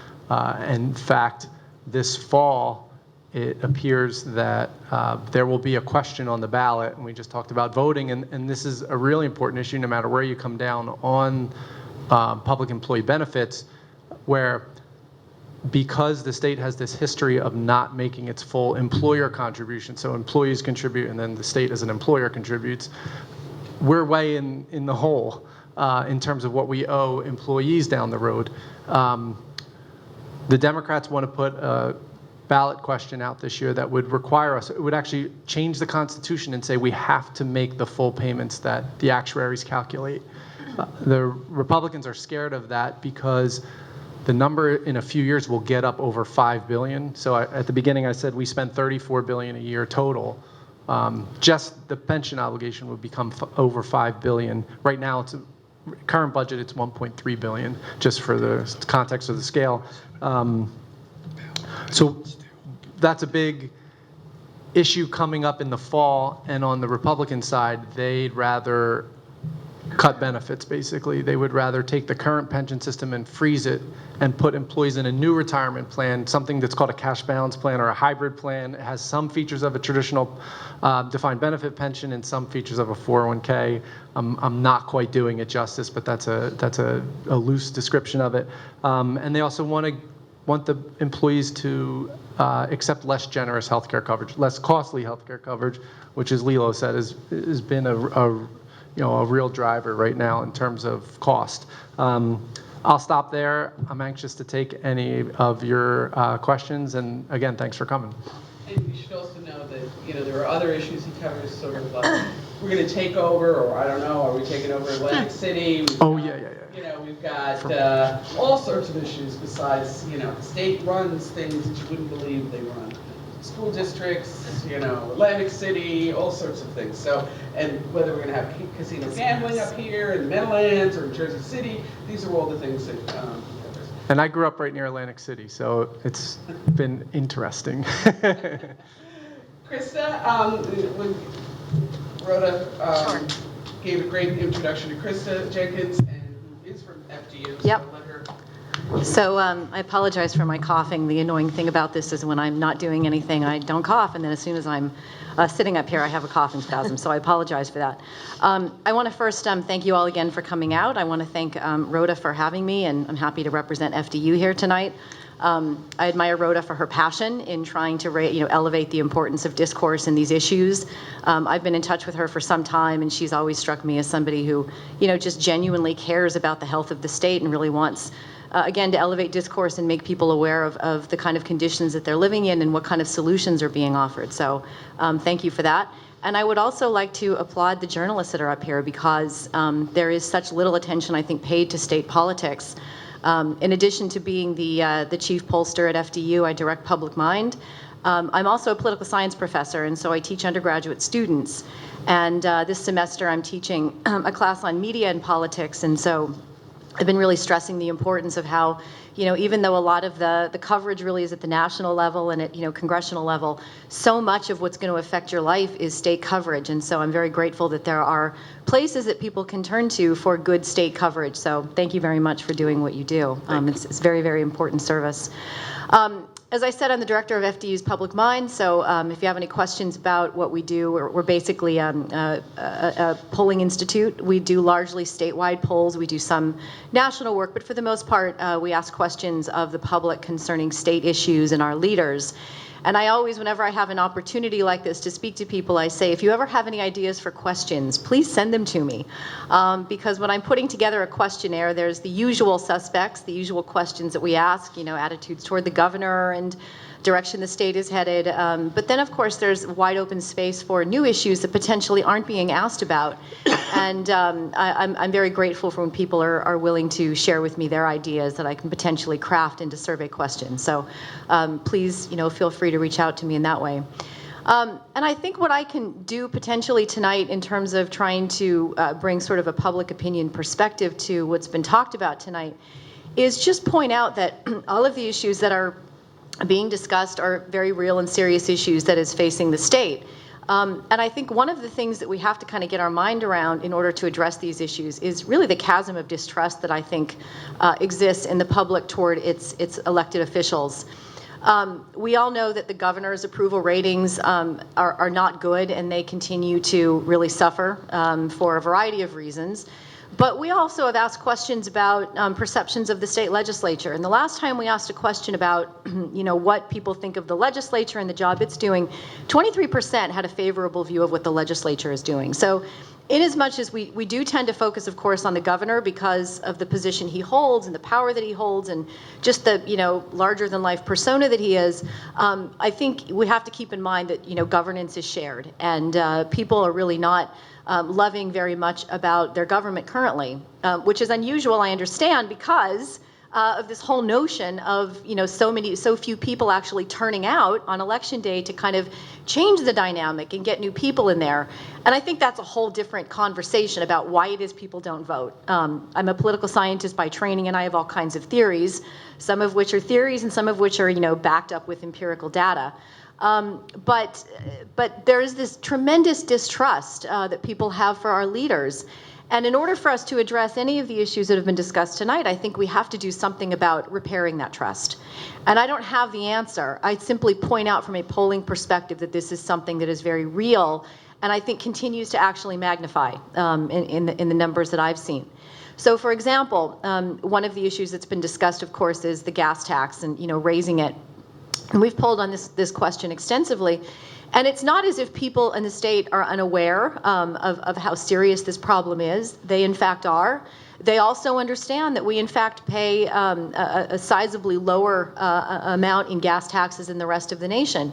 In fact, this fall, it appears that there will be a question on the ballot, and we just talked about voting, and this is a really important issue no matter where you come down on public employee benefits, where because the state has this history of not making its full employer contribution, so employees contribute and then the state as an employer contributes, we're way in the hole in terms of what we owe employees down the road. The Democrats want to put a ballot question out this year that would require us, it would actually change the Constitution and say we have to make the full payments that the actuaries calculate. The Republicans are scared of that because the number in a few years will get up over $5 billion. So at the beginning I said we spend $34 billion a year total. Just the pension obligation would become over $5 billion. Right now, it's current budget, it's $1.3 billion, just for the context of the scale. So that's a big issue coming up in the fall. And on the Republican side, they'd rather cut benefits, basically. They would rather take the current pension system and freeze it and put employees in a new retirement plan, something that's called a cash balance plan or a hybrid plan. It has some features of a traditional defined benefit pension and some features of a 401k. I'm not quite doing it justice, but that's a loose description of it. And they also want the employees to accept less generous healthcare coverage, less costly healthcare coverage, which, as Lilo said, has been a real driver right now in terms of cost. I'll stop there. I'm anxious to take any of your questions, and again, thanks for coming. And you should also know that, there are other issues he covers, sort of like, we're going to take over, or I don't know, are we taking over Atlantic City? We've got all sorts of issues besides, the state runs things that you wouldn't believe they run. School districts, Atlantic City, all sorts of things. So, and whether we're going to have casino gambling up here in the Meadowlands or in Jersey City, these are all the things that he covers. And I grew up right near Atlantic City, so it's been interesting. Krista, when Rhoda gave a great introduction to Krista Jenkins, and who is from FGU. Yep. So let her. So I apologize for my coughing. The annoying thing about this is when I'm not doing anything, I don't cough, and then as soon as I'm sitting up here, I have a coughing spasm, so I apologize for that. I want to first thank you all again for coming out. I want to thank Rhoda for having me, and I'm happy to represent FDU here tonight. I admire Rhoda for her passion in trying to elevate the importance of discourse in these issues. I've been in touch with her for some time, and she's always struck me as somebody who just genuinely cares about the health of the state and really wants again, to elevate discourse and make people aware of the kind of conditions that they're living in and what kind of solutions are being offered. So thank you for that. And I would also like to applaud the journalists that are up here because there is such little attention, I think, paid to state politics. In addition to being the chief pollster at FDU, I direct Public Mind. I'm also a political science professor, and so I teach undergraduate students. And this semester I'm teaching a class on media and politics, and so I've been really stressing the importance of how, even though a lot of the coverage really is at the national level and at, congressional level, so much of what's going to affect your life is state coverage. And so I'm very grateful that there are places that people can turn to for good state coverage. So thank you very much for doing what you do. It's very, very important service. As I said, I'm the director of FDU's Public Mind, so if you have any questions about what we do, we're basically a polling institute. We do largely statewide polls. We do some national work, but for the most part, we ask questions of the public concerning state issues and our leaders. And I always, whenever I have an opportunity like this to speak to people, I say, if you ever have any ideas for questions, please send them to me. Because when I'm putting together a questionnaire, there's the usual suspects, the usual questions that we ask, attitudes toward the governor and direction the state is headed. But then, of course, there's wide open space for new issues that potentially aren't being asked about. And I'm very grateful for when people are willing to share with me their ideas that I can potentially craft into survey questions. So please, feel free to reach out to me in that way. And I think what I can do potentially tonight in terms of trying to bring sort of a public opinion perspective to what's been talked about tonight is just point out that all of the issues that are being discussed are very real and serious issues that is facing the state. And I think one of the things that we have to kind of get our mind around in order to address these issues is really the chasm of distrust that I think exists in the public toward its elected officials. We all know that the governor's approval ratings are not good, and they continue to really suffer for a variety of reasons. But we also have asked questions about perceptions of the state legislature. And the last time we asked a question about, what people think of the legislature and the job it's doing, 23% had a favorable view of what the legislature is doing. So in as much as we do tend to focus, of course, on the governor because of the position he holds and the power that he holds and just the, larger than life persona that he is, I think we have to keep in mind that, governance is shared, and people are really not loving very much about their government currently, which is unusual, I understand, because of this whole notion of, so few people actually turning out on election day to kind of change the dynamic and get new people in there. And I think that's a whole different conversation about why it is people don't vote. I'm a political scientist by training, and I have all kinds of theories, some of which are theories and some of which are, backed up with empirical data. But there is this tremendous distrust that people have for our leaders. And in order for us to address any of the issues that have been discussed tonight, I think we have to do something about repairing that trust. And I don't have the answer. I simply point out from a polling perspective that this is something that is very real and I think continues to actually magnify in the numbers that I've seen. So, for example, one of the issues that's been discussed, of course, is the gas tax and, raising it. And we've polled on this question extensively. And it's not as if people in the state are unaware of how serious this problem is. They, in fact, are. They also understand that we, in fact, pay a sizably lower amount in gas taxes than the rest of the nation.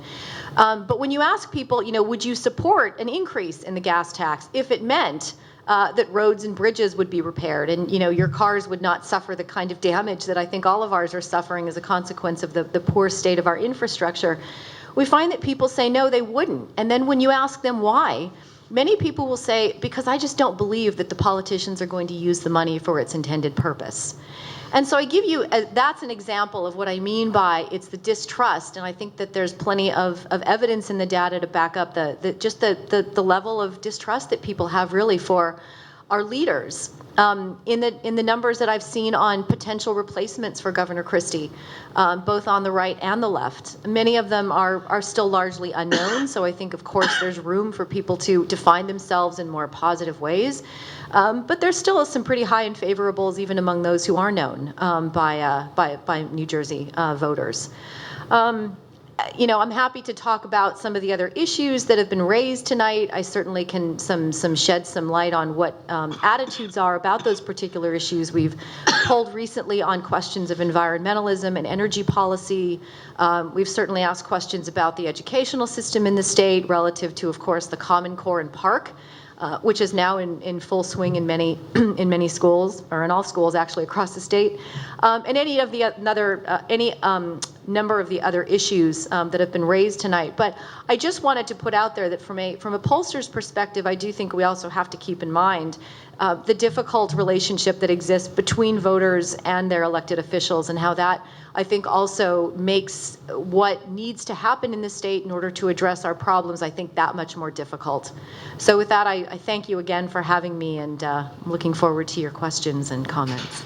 But when you ask people, would you support an increase in the gas tax if it meant that roads and bridges would be repaired and, your cars would not suffer the kind of damage that I think all of ours are suffering as a consequence of the poor state of our infrastructure, we find that people say no, they wouldn't. And then when you ask them why, many people will say, because I just don't believe that the politicians are going to use the money for its intended purpose. And so I give you, that's an example of what I mean by it's the distrust, and I think that there's plenty of evidence in the data to back up the level of distrust that people have really for our leaders. In the numbers that I've seen on potential replacements for Governor Christie, both on the right and the left, many of them are still largely unknown. So I think, of course, there's room for people to define themselves in more positive ways. But there still is some pretty high unfavorables even among those who are known by New Jersey voters. I'm happy to talk about some of the other issues that have been raised tonight. I certainly can shed some light on what attitudes are about those particular issues. We've polled recently on questions of environmentalism and energy policy. We've certainly asked questions about the educational system in the state relative to, of course, the Common Core and Park, which is now in full swing in many schools, or in all schools actually across the state, and any number of the other issues that have been raised tonight. But I just wanted to put out there that from a pollster's perspective, I do think we also have to keep in mind the difficult relationship that exists between voters and their elected officials, and how that, I think, also makes what needs to happen in the state in order to address our problems, I think, that much more difficult. So with that, I thank you again for having me, and I'm looking forward to your questions and comments.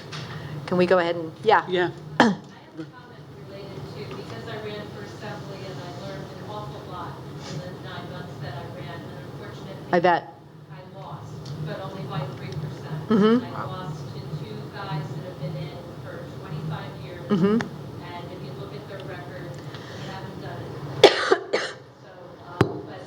Can we go ahead and, yeah. Yeah. I have a comment related to, because I ran for assembly and I learned an awful lot in the 9 months that I ran, and unfortunately, I bet. I lost, but only by 3%. Mhm. I lost to 2 guys that have been in for 25 years. Mhm. And if you look at their record, they haven't done it. So, but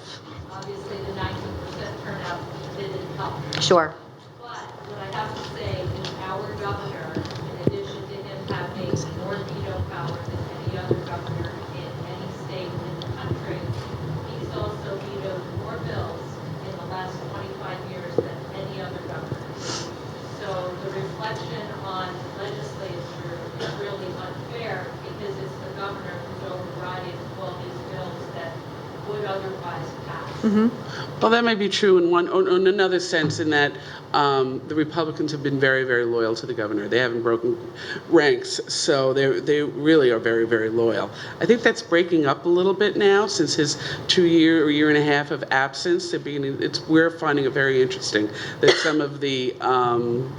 obviously the 19% turnout didn't help. Sure. But what I have to say is our governor, in addition to him having more veto power than any other governor in any state in the country, he's also vetoed more bills in the last 25 years than any other governor. So the reflection on the legislature is really unfair because it's the governor who's overriding all these bills that would otherwise pass. Mhm. Well, that may be true in another sense, in that the Republicans have been very, very loyal to the governor. They haven't broken ranks, so they really are very, very loyal. I think that's breaking up a little bit now since his 2-year or year and a half of absence. We're finding it very interesting that some of the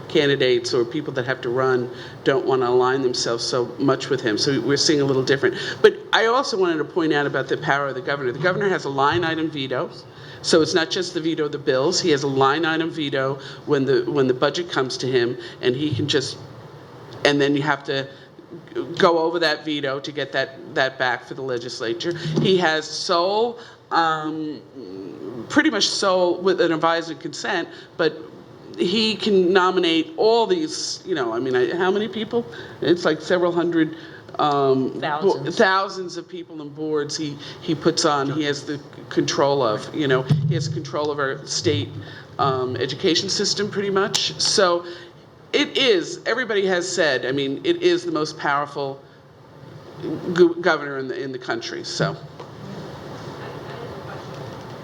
candidates or people that have to run don't want to align themselves so much with him. So we're seeing a little different. But I also wanted to point out about the power of the governor. The governor has a line item veto. So it's not just the veto of the bills. He has a line item veto when the budget comes to him, and he can just, and then you have to go over that veto to get that back for the legislature. He has pretty much sole with an advisory consent, but he can nominate all these, how many people? It's like several hundred. Thousands of people and boards he puts on. He has the control of, he has control of our state education system pretty much. So it is, everybody has said, it is the most powerful governor in the country, so.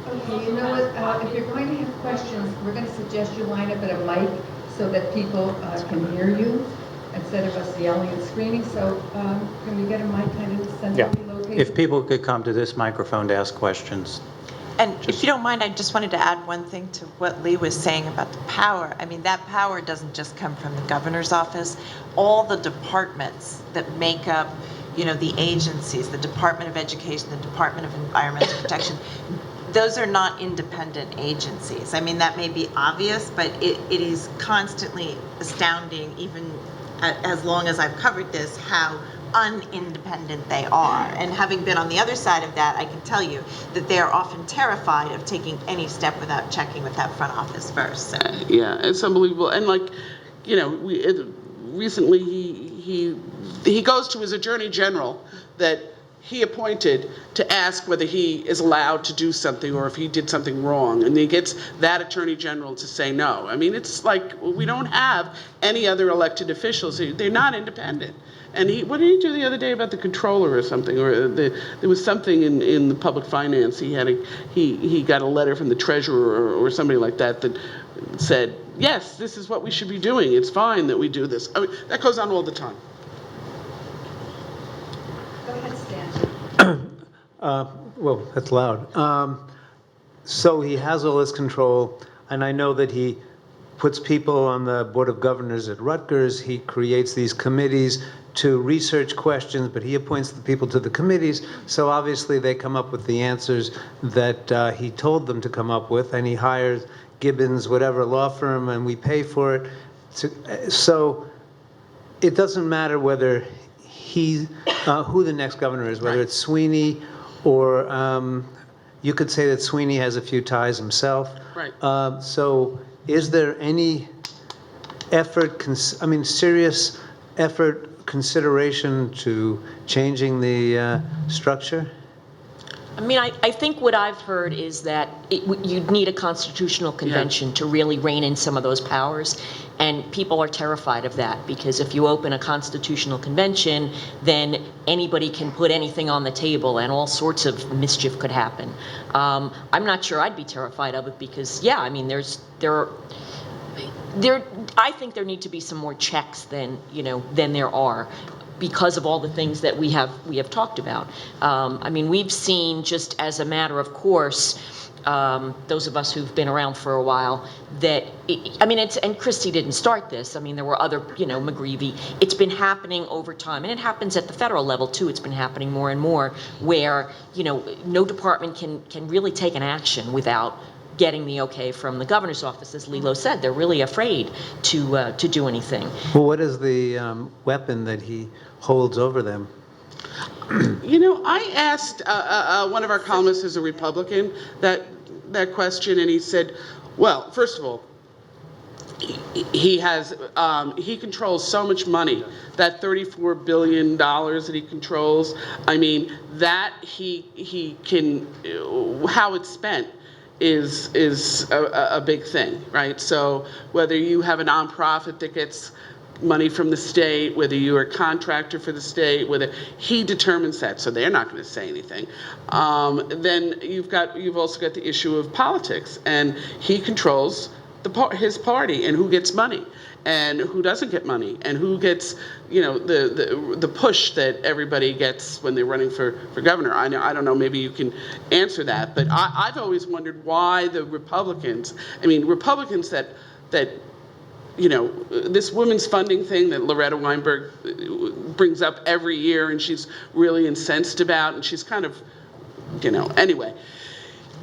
Okay, you know what, if you're going to have questions, we're going to suggest you line up at a mic so that people can hear you, instead of us yelling and screaming. So can we get a mic kind of centrally located? If people could come to this microphone to ask questions. And if you don't mind, I just wanted to add one thing to what Lee was saying about the power. I mean, that power doesn't just come from the governor's office. All the departments that make up, the agencies, the Department of Education, the Department of Environmental Protection, those are not independent agencies. I mean, that may be obvious, but it is constantly astounding, even as long as I've covered this, how unindependent they are. And having been on the other side of that, I can tell you that they are often terrified of taking any step without checking with that front office first. So. Yeah, it's unbelievable. And recently he goes to his attorney general that he appointed to ask whether he is allowed to do something or if he did something wrong. And he gets that attorney general to say no. I mean, it's like we don't have any other elected officials. They're not independent. And what did he do the other day about the controller or something? Or there was something in the public finance. He got a letter from the treasurer or somebody like that said, yes, this is what we should be doing. It's fine that we do this. I mean, that goes on all the time. Go ahead, Stan. Well, that's loud. So he has all this control, and I know that he puts people on the Board of Governors at Rutgers. He creates these committees to research questions, but he appoints the people to the committees. So obviously they come up with the answers that he told them to come up with, and he hires Gibbons, whatever law firm, and we pay for it. So it doesn't matter whether who the next governor is, whether it's Sweeney or you could say that Sweeney has a few ties himself. Right. So is there any effort, serious effort, consideration to changing the structure? I mean, I think what I've heard is that you'd need a constitutional convention to really rein in some of those powers, and people are terrified of that, because if you open a constitutional convention, then anybody can put anything on the table and all sorts of mischief could happen. I'm not sure I'd be terrified of it because, I mean, I think there need to be some more checks than there are, because of all the things that we have talked about. I mean, we've seen, just as a matter of course, those of us who've been around for a while, that and Christie didn't start this. I mean, there were other, McGreevey. It's been happening over time, and it happens at the federal level too. It's been happening more and more, where no department can really take an action without getting the okay from the governor's office. As Lilo said, they're really afraid to do anything. Well, what is the weapon that he holds over them? I asked one of our columnists, who's a Republican, that question, and he said, well, first of all, he controls so much money, that $34 billion that he controls. I mean, that he can, how it's spent is a big thing, right? So whether you have a nonprofit that gets money from the state, whether you're a contractor for the state, whether he determines that, so they're not going to say anything. Then you've also got the issue of politics, and he controls his party and who gets money and who doesn't get money and who gets the push that everybody gets when they're running for governor. I don't know, maybe you can answer that, but I've always wondered why the Republicans that this women's funding thing that Loretta Weinberg brings up every year, and she's really incensed about, and she's kind of, anyway.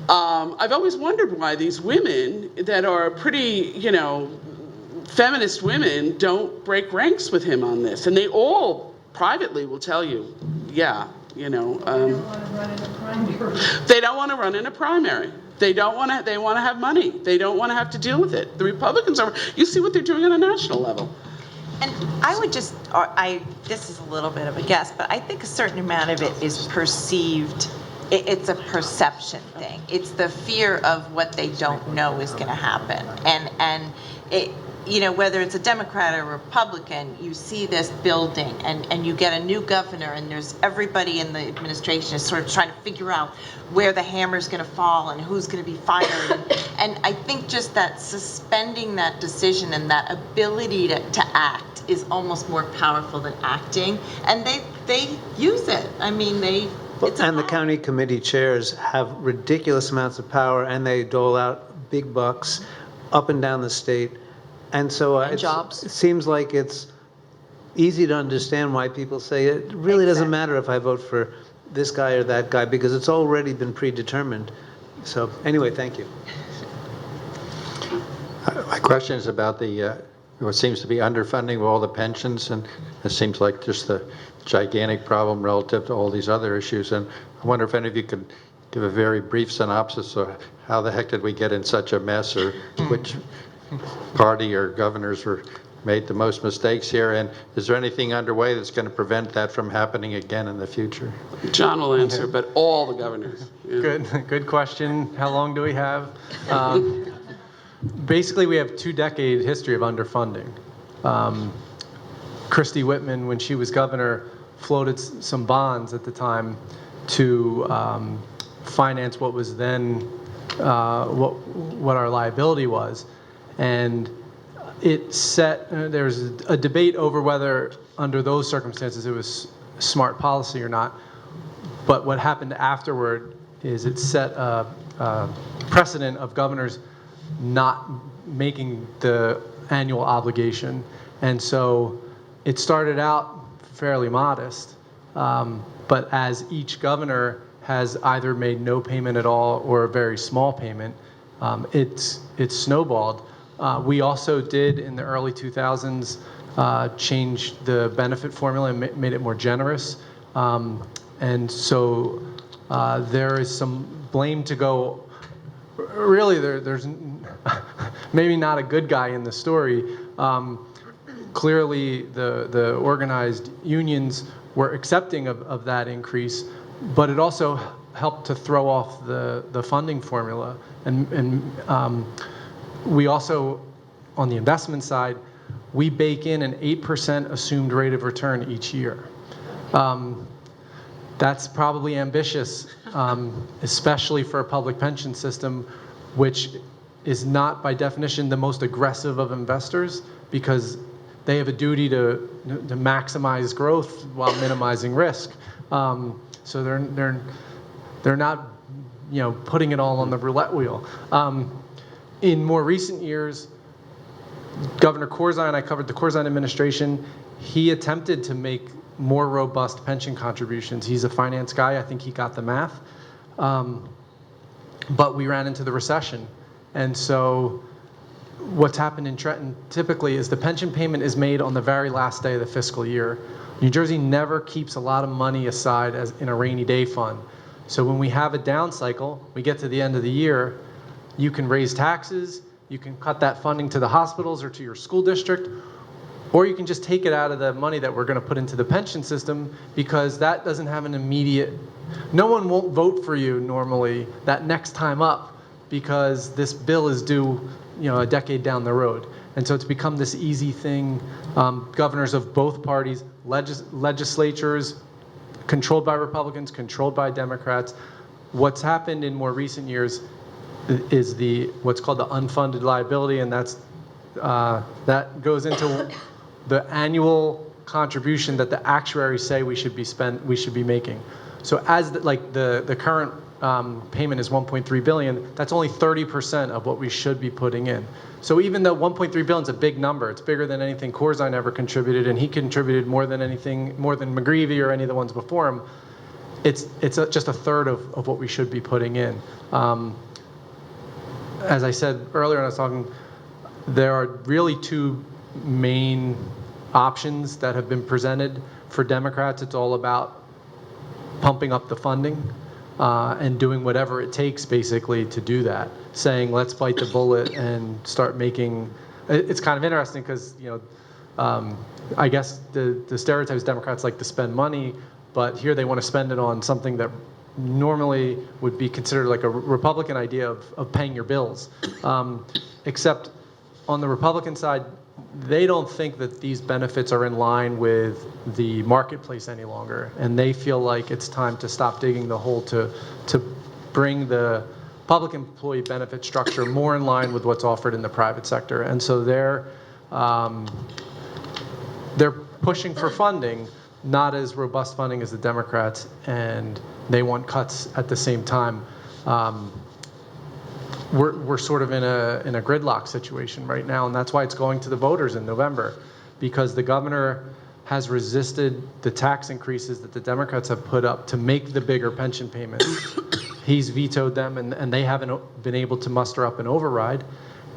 I've always wondered why these women that are pretty, feminist women don't break ranks with him on this, and they all privately will tell you, They don't want to run in a primary. they don't want to run in a primary. They want to have money. They don't want to have to deal with it. The Republicans you see what they're doing on a national level. And I would this is a little bit of a guess, but I think a certain amount of it is perceived. It's a perception thing. It's the fear of what they don't know is going to happen. And it, whether it's a Democrat or Republican, you see this building, and you get a new governor, and there's everybody in the administration is sort of trying to figure out where the hammer's going to fall and who's going to be fired. And I think just that suspending that decision and that ability to act is almost more powerful than acting. And they use it. I mean, they It's a And the power. county committee chairs have ridiculous amounts of power, and they dole out big bucks up and down the state. And so And it jobs. seems like it's easy to understand why people say it really doesn't Exactly. matter if I vote for this guy or that guy, because it's already been predetermined. So anyway, thank you. My question is about the, what seems to be underfunding of all the pensions, and it seems like just a gigantic problem relative to all these other issues. And I wonder if any of you could give a very brief synopsis of how the heck did we get in such a mess, or which party or governors were made the most mistakes here, and is there anything underway that's going to prevent that from happening again in the future? John will answer, but all the governors. Yeah. Good question. How long do we have? Basically, we have 2-decade history of underfunding. Christy Whitman, when she was governor, floated some bonds at the time to finance what was then what our liability was, and it set. There was a debate over whether, under those circumstances, it was smart policy or not. But what happened afterward is it set a precedent of governors not making the annual obligation. And so it started out fairly modest, but as each governor has either made no payment at all or a very small payment, it's snowballed. We also did, in the early 2000s, change the benefit formula and made it more generous. And so there is some blame to go. Really, there's maybe not a good guy in the story. Clearly, the organized unions were accepting of that increase, but it also helped to throw off the funding formula. And we also, on the investment side, we bake in an 8% assumed rate of return each year. That's probably ambitious, especially for a public pension system, which is not by definition the most aggressive of investors, because they have a duty to maximize growth while minimizing risk. So they're not, putting it all on the roulette wheel. In more recent years, Governor Corzine, I covered the Corzine administration, he attempted to make more robust pension contributions. He's a finance guy. I think he got the math. But we ran into the recession. And so what's happened in Trenton typically is the pension payment is made on the very last day of the fiscal year. New Jersey never keeps a lot of money aside as in a rainy day fund. So when we have a down cycle, we get to the end of the year, you can raise taxes, you can cut that funding to the hospitals or to your school district, or you can just take it out of the money that we're going to put into the pension system, because that doesn't have an immediate, no one won't vote for you normally that next time up, because this bill is due, a decade down the road. And so it's become this easy thing. Governors of both parties, legislatures controlled by Republicans, controlled by Democrats. What's happened in more recent years is what's called the unfunded liability, and that goes into the annual contribution that the actuaries say we should be making. So as the current payment is 1.3 billion, that's only 30% of what we should be putting in. So even though 1.3 billion is a big number, it's bigger than anything Corzine ever contributed, and he contributed more than McGreevey or any of the ones before him. It's just a third of what we should be putting in. As I said earlier when I was talking, there are really two main options that have been presented. For Democrats, it's all about pumping up the funding and doing whatever it takes basically to do that, saying let's bite the bullet and start making. It's kind of interesting because I guess the stereotype is Democrats like to spend money, but here they want to spend it on something that normally would be considered like a Republican idea of paying your bills. Except on the Republican side, they don't think that these benefits are in line with the marketplace any longer. And they feel like it's time to stop digging the hole to bring the public employee benefit structure more in line with what's offered in the private sector. And so they're pushing for funding, not as robust funding as the Democrats, and they want cuts at the same time. We're sort of in a gridlock situation right now, and that's why it's going to the voters in November, because the governor has resisted the tax increases that the Democrats have put up to make the bigger pension payments. He's vetoed them, and they haven't been able to muster up an override.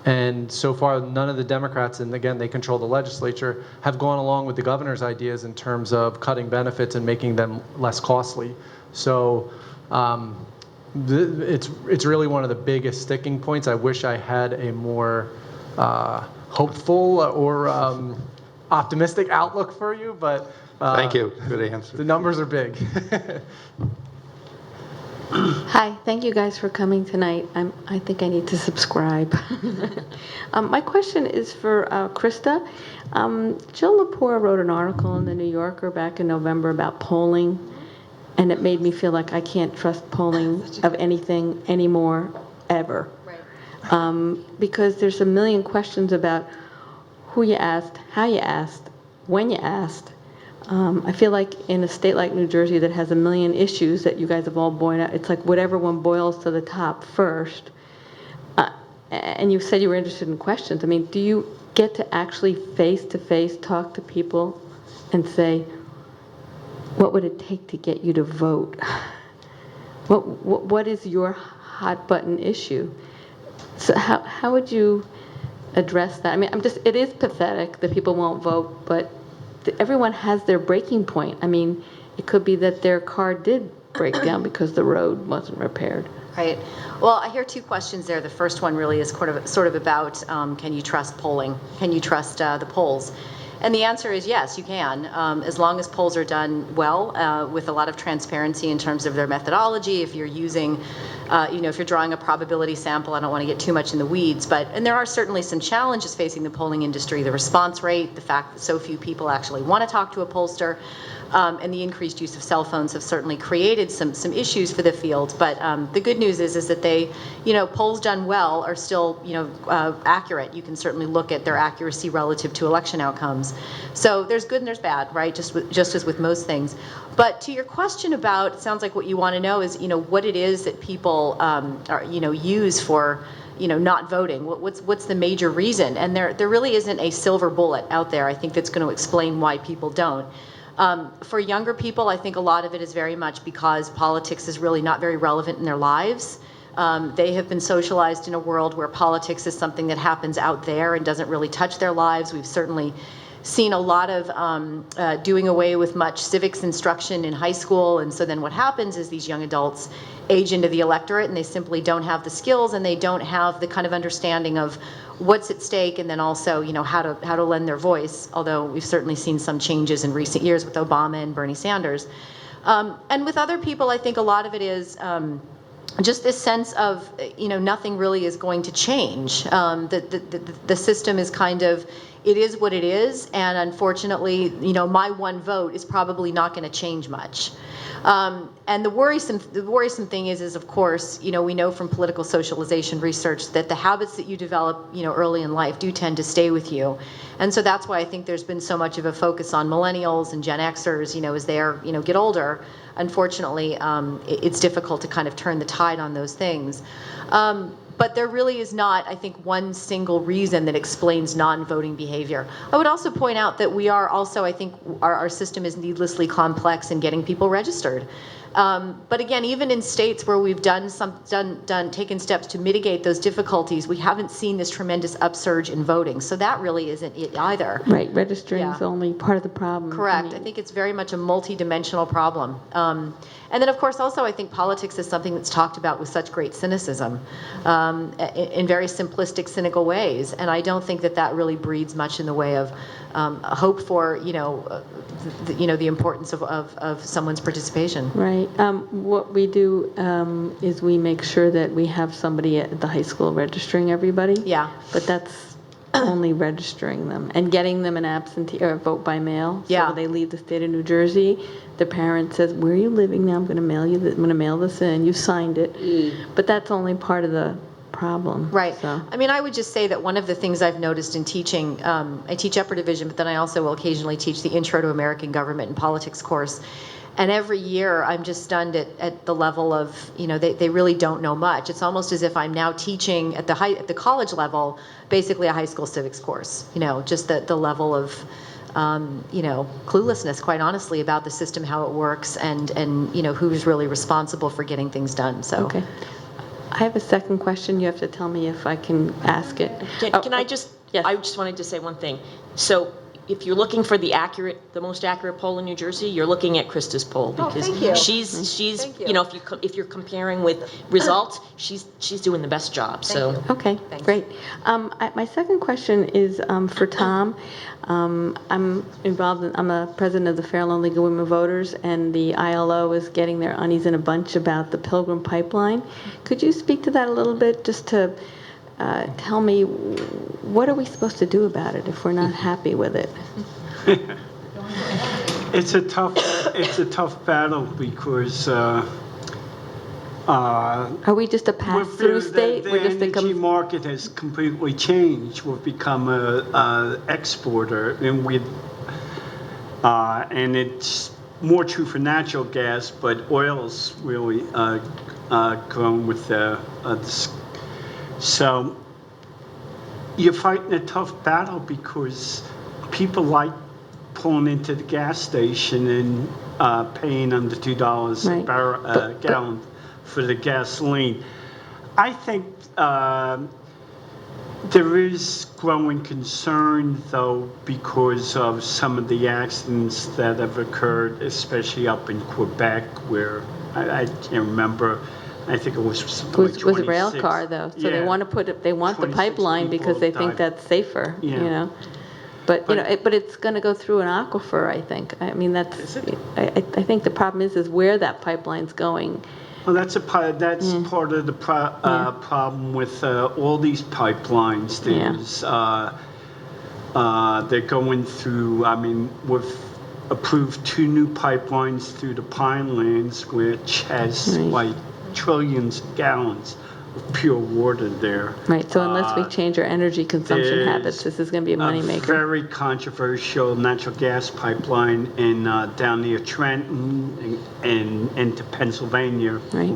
And so far, none of the Democrats, and again, they control the legislature, have gone along with the governor's ideas in terms of cutting benefits and making them less costly. So it's really one of the biggest sticking points. I wish I had a more hopeful or optimistic outlook for you, but Thank you. Good answer. the numbers are big. Hi, thank you guys for coming tonight. I think I need to subscribe. My question is for Krista. Jill Lepore wrote an article in the New Yorker back in November about polling, and it made me feel like I can't trust polling of anything anymore, ever. Right. Because there's a million questions about who you asked, how you asked, when you asked. I feel like in a state like New Jersey that has a million issues that you guys have all pointed out, it's like whatever one boils to the top first. And you said you were interested in questions. I mean, do you get to actually face-to-face talk to people and say, what would it take to get you to vote? What is your hot button issue? So how would you address that? I mean, it is pathetic that people won't vote, but everyone has their breaking point. I mean, it could be that their car did break down because the road wasn't repaired. Right. Well, I hear two questions there. The first one really is sort of about can you trust polling? Can you trust the polls? And the answer is yes, you can, as long as polls are done well, with a lot of transparency in terms of their methodology. If you're using, if you're drawing a probability sample, I don't want to get too much in the weeds, and there are certainly some challenges facing the polling industry, the response rate, the fact that so few people actually want to talk to a pollster, and the increased use of cell phones have certainly created some issues for the field. But the good news is that they, polls done well are still, accurate. You can certainly look at their accuracy relative to election outcomes. So there's good and there's bad, right? Just as with most things. But to your question about, it sounds like what you want to know is, what it is that people use for, not voting. What's the major reason? And there really isn't a silver bullet out there, I think, that's going to explain why people don't. For younger people, I think a lot of it is very much because politics is really not very relevant in their lives. They have been socialized in a world where politics is something that happens out there and doesn't really touch their lives. We've certainly seen a lot of doing away with much civics instruction in high school, and so then what happens is these young adults age into the electorate and they simply don't have the skills and they don't have the kind of understanding of what's at stake, and then also how to lend their voice, although we've certainly seen some changes in recent years with Obama and Bernie Sanders. And with other people, I think a lot of it is just this sense of, nothing really is going to change. The system is kind of, it is what it is, and unfortunately, my one vote is probably not going to change much. And the worrisome thing is of course, we know from political socialization research that the habits that you develop, early in life do tend to stay with you. And so that's why I think there's been so much of a focus on millennials and Gen Xers, as they're, get older. Unfortunately, it's difficult to kind of turn the tide on those things. But there really is not, I think, one single reason that explains non-voting behavior. I would also point out that we are also, I think, our system is needlessly complex in getting people registered. But again, even in states where we've taken steps to mitigate those difficulties, we haven't seen this tremendous upsurge in voting. So that really isn't it either. Right, registering is only part of the problem. Correct. I think it's very much a multi-dimensional problem. And then, of course, also I think politics is something that's talked about with such great cynicism, in very simplistic, cynical ways. And I don't think that really breeds much in the way of hope for, the importance of someone's participation. Right. What we do is we make sure that we have somebody at the high school registering everybody. Yeah. But that's only registering them and getting them an absentee or a vote by mail. So Yeah. when they leave the state of New Jersey, the parent says, "Where are you living now? I'm going to mail you. I'm going to mail this in. You signed it." But that's only part of the problem. Right. So. I mean, I would just say that one of the things I've noticed in teaching, I teach upper division, but then I also will occasionally teach the Intro to American Government and Politics course. And every year I'm just stunned at the level of, they really don't know much. It's almost as if I'm now teaching at the college level, basically a high school civics course, just the level of, cluelessness, quite honestly, about the system, how it works, and who's really responsible for getting things done. So. Okay. I have a second question. You have to tell me if I can ask it. Can I just, Yes. I just wanted to say one thing. So if you're looking for the most accurate poll in New Jersey, you're looking at Krista's poll, because thank you. she's, Thank you. if you're comparing with results, she's doing the best job, so. Okay, Thanks. great. My second question is for Tom. I'm a president of the Fair Loan League of Women Voters, and the ILO is getting their unease in a bunch about the Pilgrim Pipeline. Could you speak to that a little bit, just to tell me, what are we supposed to do about it if we're not happy with it? It's a tough battle because Are we just a pass-through state? The We're just a energy market has completely changed. We've become a exporter, and and it's more true for natural gas, but oil's really grown with so you're fighting a tough battle because people like pulling into the gas station and paying under $2 Right. a gallon for the gasoline. I think there is growing concern, though, because of some of the accidents that have occurred, especially up in Quebec, where I can't remember. I think it was something like 26. was a rail car, though, so they Yeah. want the 26 pipeline because they people think died. that's safer, Yeah. But But- but it's going to go through an aquifer, I think. I mean, Is it? I think the problem is where that pipeline's going. Well, that's part of the problem with all these pipelines. There's they're going through. I mean, we've approved 2 new pipelines through the Pinelands, which has Right. like trillions of gallons of pure water there. Right, so unless we change our energy consumption There's habits, this is going to be a A moneymaker. very controversial natural gas pipeline down near Trenton and into Pennsylvania, Right.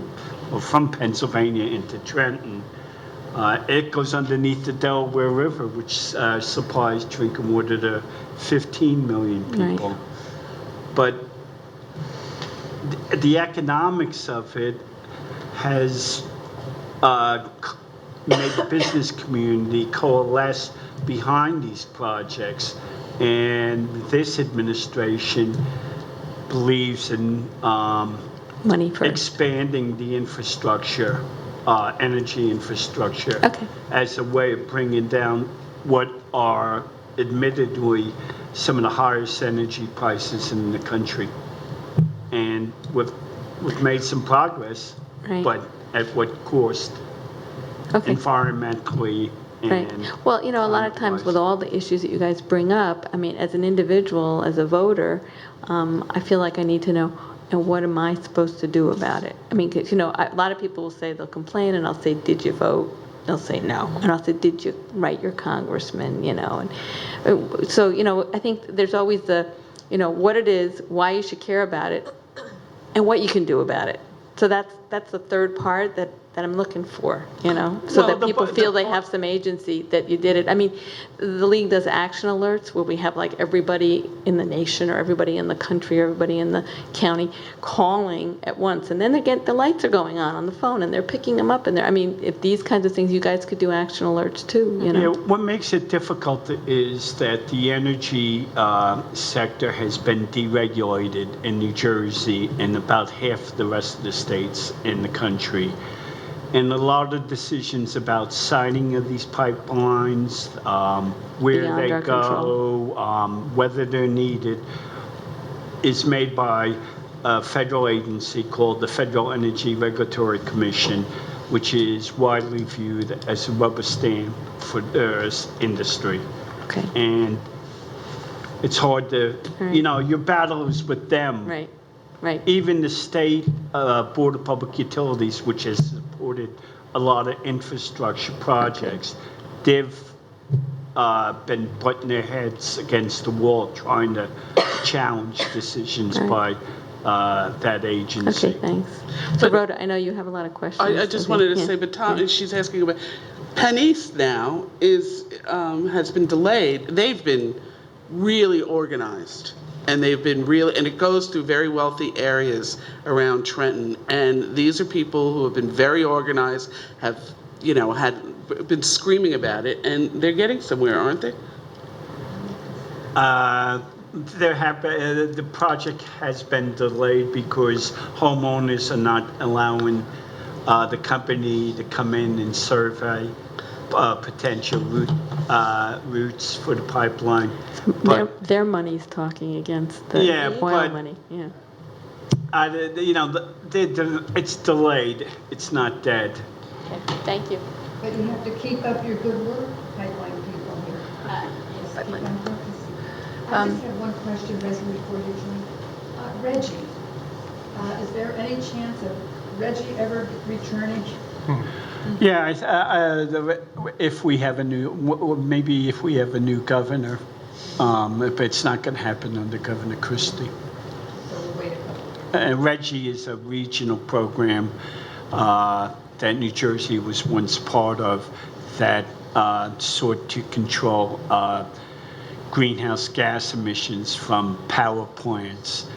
or from Pennsylvania into Trenton. It goes underneath the Delaware River, which supplies drinking water to 15 million people. Right. But the economics of it has made the business community coalesce behind these projects, and this administration believes in Money first. expanding the infrastructure, energy infrastructure, Okay. as a way of bringing down what are admittedly some of the highest energy prices in the country. And we've made some progress, Right. but at what cost? Okay. Environmentally Right. and Well, a lot of times with all the issues that you guys bring up, I mean, as an individual, as a voter, I feel like I need to know, and what am I supposed to do about it? I mean, 'cause, a lot of people will say they'll complain, and I'll say, did you vote? They'll say no. And I'll say, did you write your congressman, and so, I think there's always the, what it is, why you should care about it, and what you can do about it. So that's the third part that I'm looking for, so Well, that the people bu- feel the they part- have some agency, that you did it. I mean, the league does action alerts where we have like everybody in the nation or everybody in the country or everybody in the county calling at once, and then the lights are going on the phone, and they're picking them up, and I mean, if these kinds of things, you guys could do action alerts too, Yeah, what makes it difficult is that the energy sector has been deregulated in New Jersey and about half the rest of the states in the country. And a lot of decisions about siting of these pipelines, where Beyond they our go, whether they're needed, is made by a federal agency called the Federal Energy Regulatory Commission, which is widely viewed as a rubber stamp for the industry. Okay. And it's hard to, Right. your battle is with them. Right. Even the state Board of Public Utilities, which has supported a lot of infrastructure projects. They've been putting their heads against the wall trying to challenge decisions by that agency. Okay, thanks. So Rhoda, I know you have a lot of questions. I just wanted to say, but Tom, she's asking about, Penn East now has been delayed. They've been really organized. And they've been really, and it goes through very wealthy areas around Trenton. And these are people who have been very organized, have, been screaming about it, and they're getting somewhere, aren't they? The project has been delayed because homeowners are not allowing the company to come in and survey potential routes for the pipeline. But Their money's talking against the oil money. Yeah. It's delayed. It's not dead. Okay, thank you. But you have to keep up your good work, pipeline people here. Yes, keep on focusing. I just have one question, Leslie, before you join. Reggie, is there any chance of Reggie ever returning? Yeah, if we have maybe if we have a new governor, but it's not going to happen under Governor Christie. So we'll wait a couple of years. Reggie is a regional program that New Jersey was once part of that sought to control greenhouse gas emissions from power plants.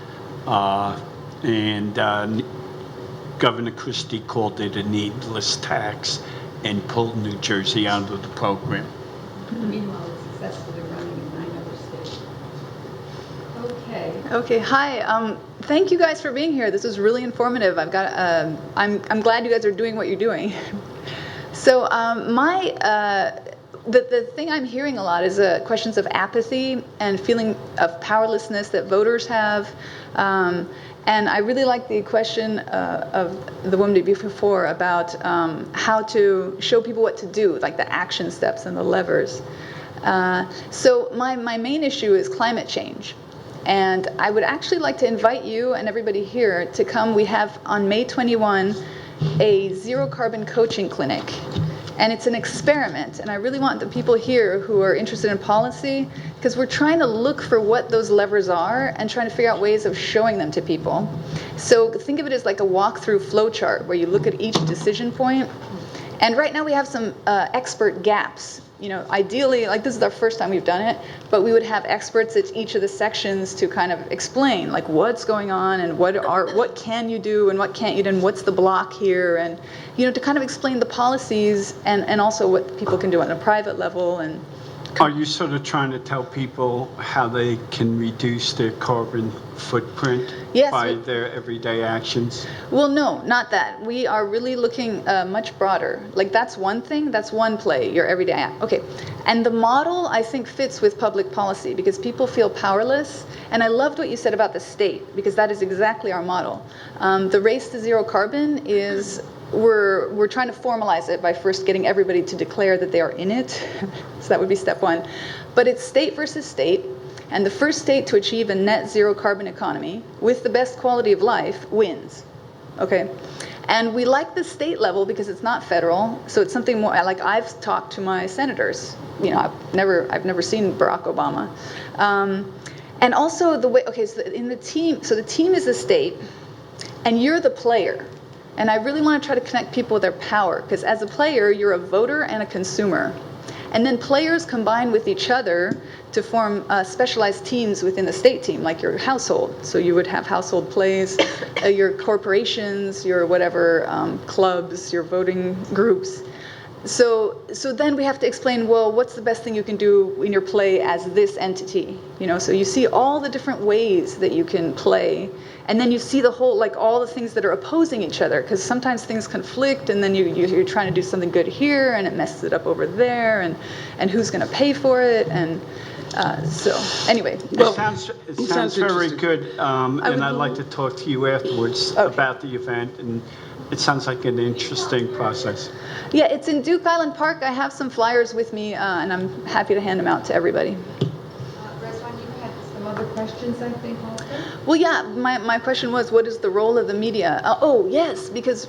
Governor Christie called it a needless tax and pulled New Jersey out of the program. Meanwhile, it's successfully running in 9 other states. Okay. Okay, hi. Thank you guys for being here. This was really informative. I'm glad you guys are doing what you're doing. So the thing I'm hearing a lot is questions of apathy and feeling of powerlessness that voters have. And I really like the question of the woman before about how to show people what to do, like the action steps and the levers. So my main issue is climate change. And I would actually like to invite you and everybody here to come. We have on May 21 a zero carbon coaching clinic. And it's an experiment, and I really want the people here who are interested in policy, because we're trying to look for what those levers are and trying to figure out ways of showing them to people. So think of it as like a walkthrough flow chart where you look at each decision point. And right now we have some expert gaps. Ideally, like this is our first time we've done it, but we would have experts at each of the sections to kind of explain like what's going on and what can you do and what can't you do and what's the block here, and to kind of explain the policies and also what people can do on a private level. And are you sort of trying to tell people how they can reduce their carbon footprint by their everyday actions? Well, no, not that. We are really looking much broader. Like that's one thing, that's one play, your everyday act. Okay, and the model I think fits with public policy because people feel powerless. And I loved what you said about the state because that is exactly our model. The race to zero carbon is we're trying to formalize it by first getting everybody to declare that they are in it. So that would be step one. But it's state versus state. And the first state to achieve a net zero carbon economy with the best quality of life wins. Okay? And we like the state level because it's not federal. So it's something more like I've talked to my senators. I've never seen Barack Obama. And also the way, okay, so in the team, so the team is the state and you're the player. And I really want to try to connect people with their power because as a player, you're a voter and a consumer. And then players combine with each other to form specialized teams within the state team, like your household. So you would have household plays, your corporations, your whatever clubs, your voting groups. So then we have to explain, well, what's the best thing you can do in your play as this entity? So you see all the different ways that you can play. And then you see the whole, like all the things that are opposing each other, because sometimes things conflict, and then you're trying to do something good here, and it messes it up over there, and who's going to pay for it, and so anyway. Well, it sounds very good, and I'd like to talk to you afterwards about the event, and it sounds like an interesting process. Yeah, it's in Duke Island Park. I have some flyers with me, and I'm happy to hand them out to everybody. Rezwan, you had some other questions? questions, I think, also? Well, yeah, my question was, what is the role of the media? Oh, yes, because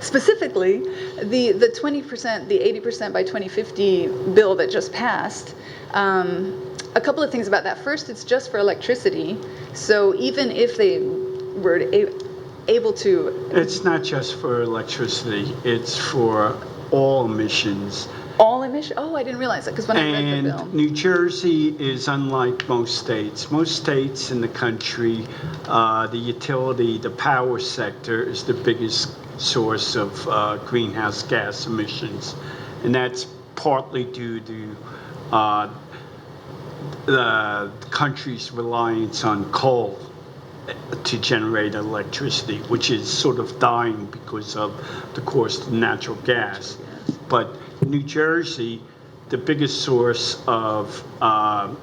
specifically, the 20%, the 80% by 2050 bill that just passed, a couple of things about that. First, it's just for electricity, so even if they were able to... It's not just for electricity, it's for all emissions. All emission? Oh, I didn't realize that, because when I read the bill... And New Jersey is unlike most states. Most states in the country, the utility, the power sector is the biggest source of greenhouse gas emissions. And that's partly due to the country's reliance on coal to generate electricity, which is sort of dying because of the cost of natural gas. But New Jersey, the biggest source of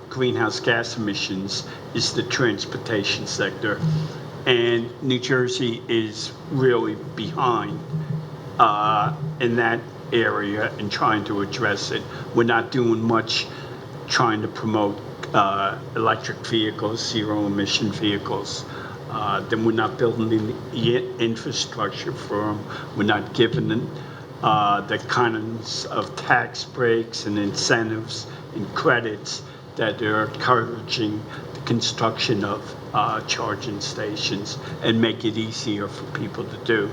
greenhouse gas emissions is the transportation sector. And New Jersey is really behind in that area and trying to address it. We're not doing much trying to promote electric vehicles, zero emission vehicles. Then we're not building the infrastructure for them. We're not giving them the kinds of tax breaks and incentives and credits that are encouraging the construction of charging stations and make it easier for people to do.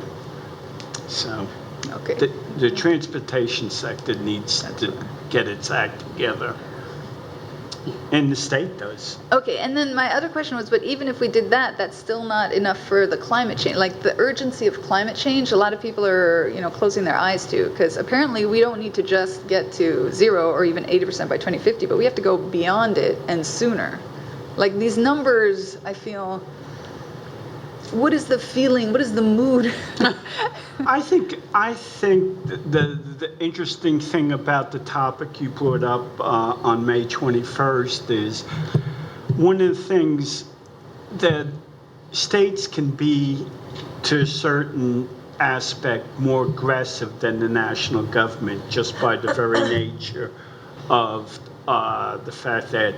So Okay. the transportation sector needs to get its act together. And the state does. Okay, and then my other question was, but even if we did that, that's still not enough for the climate change. Like the urgency of climate change, a lot of people are, closing their eyes to, because apparently we don't need to just get to 0 or even 80% by 2050, but we have to go beyond it and sooner. Like these numbers, I feel, what is the feeling? What is the mood? I think the interesting thing about the topic you brought up on May 21st is one of the things that states can be, to a certain aspect, more aggressive than the national government just by the very nature of the fact that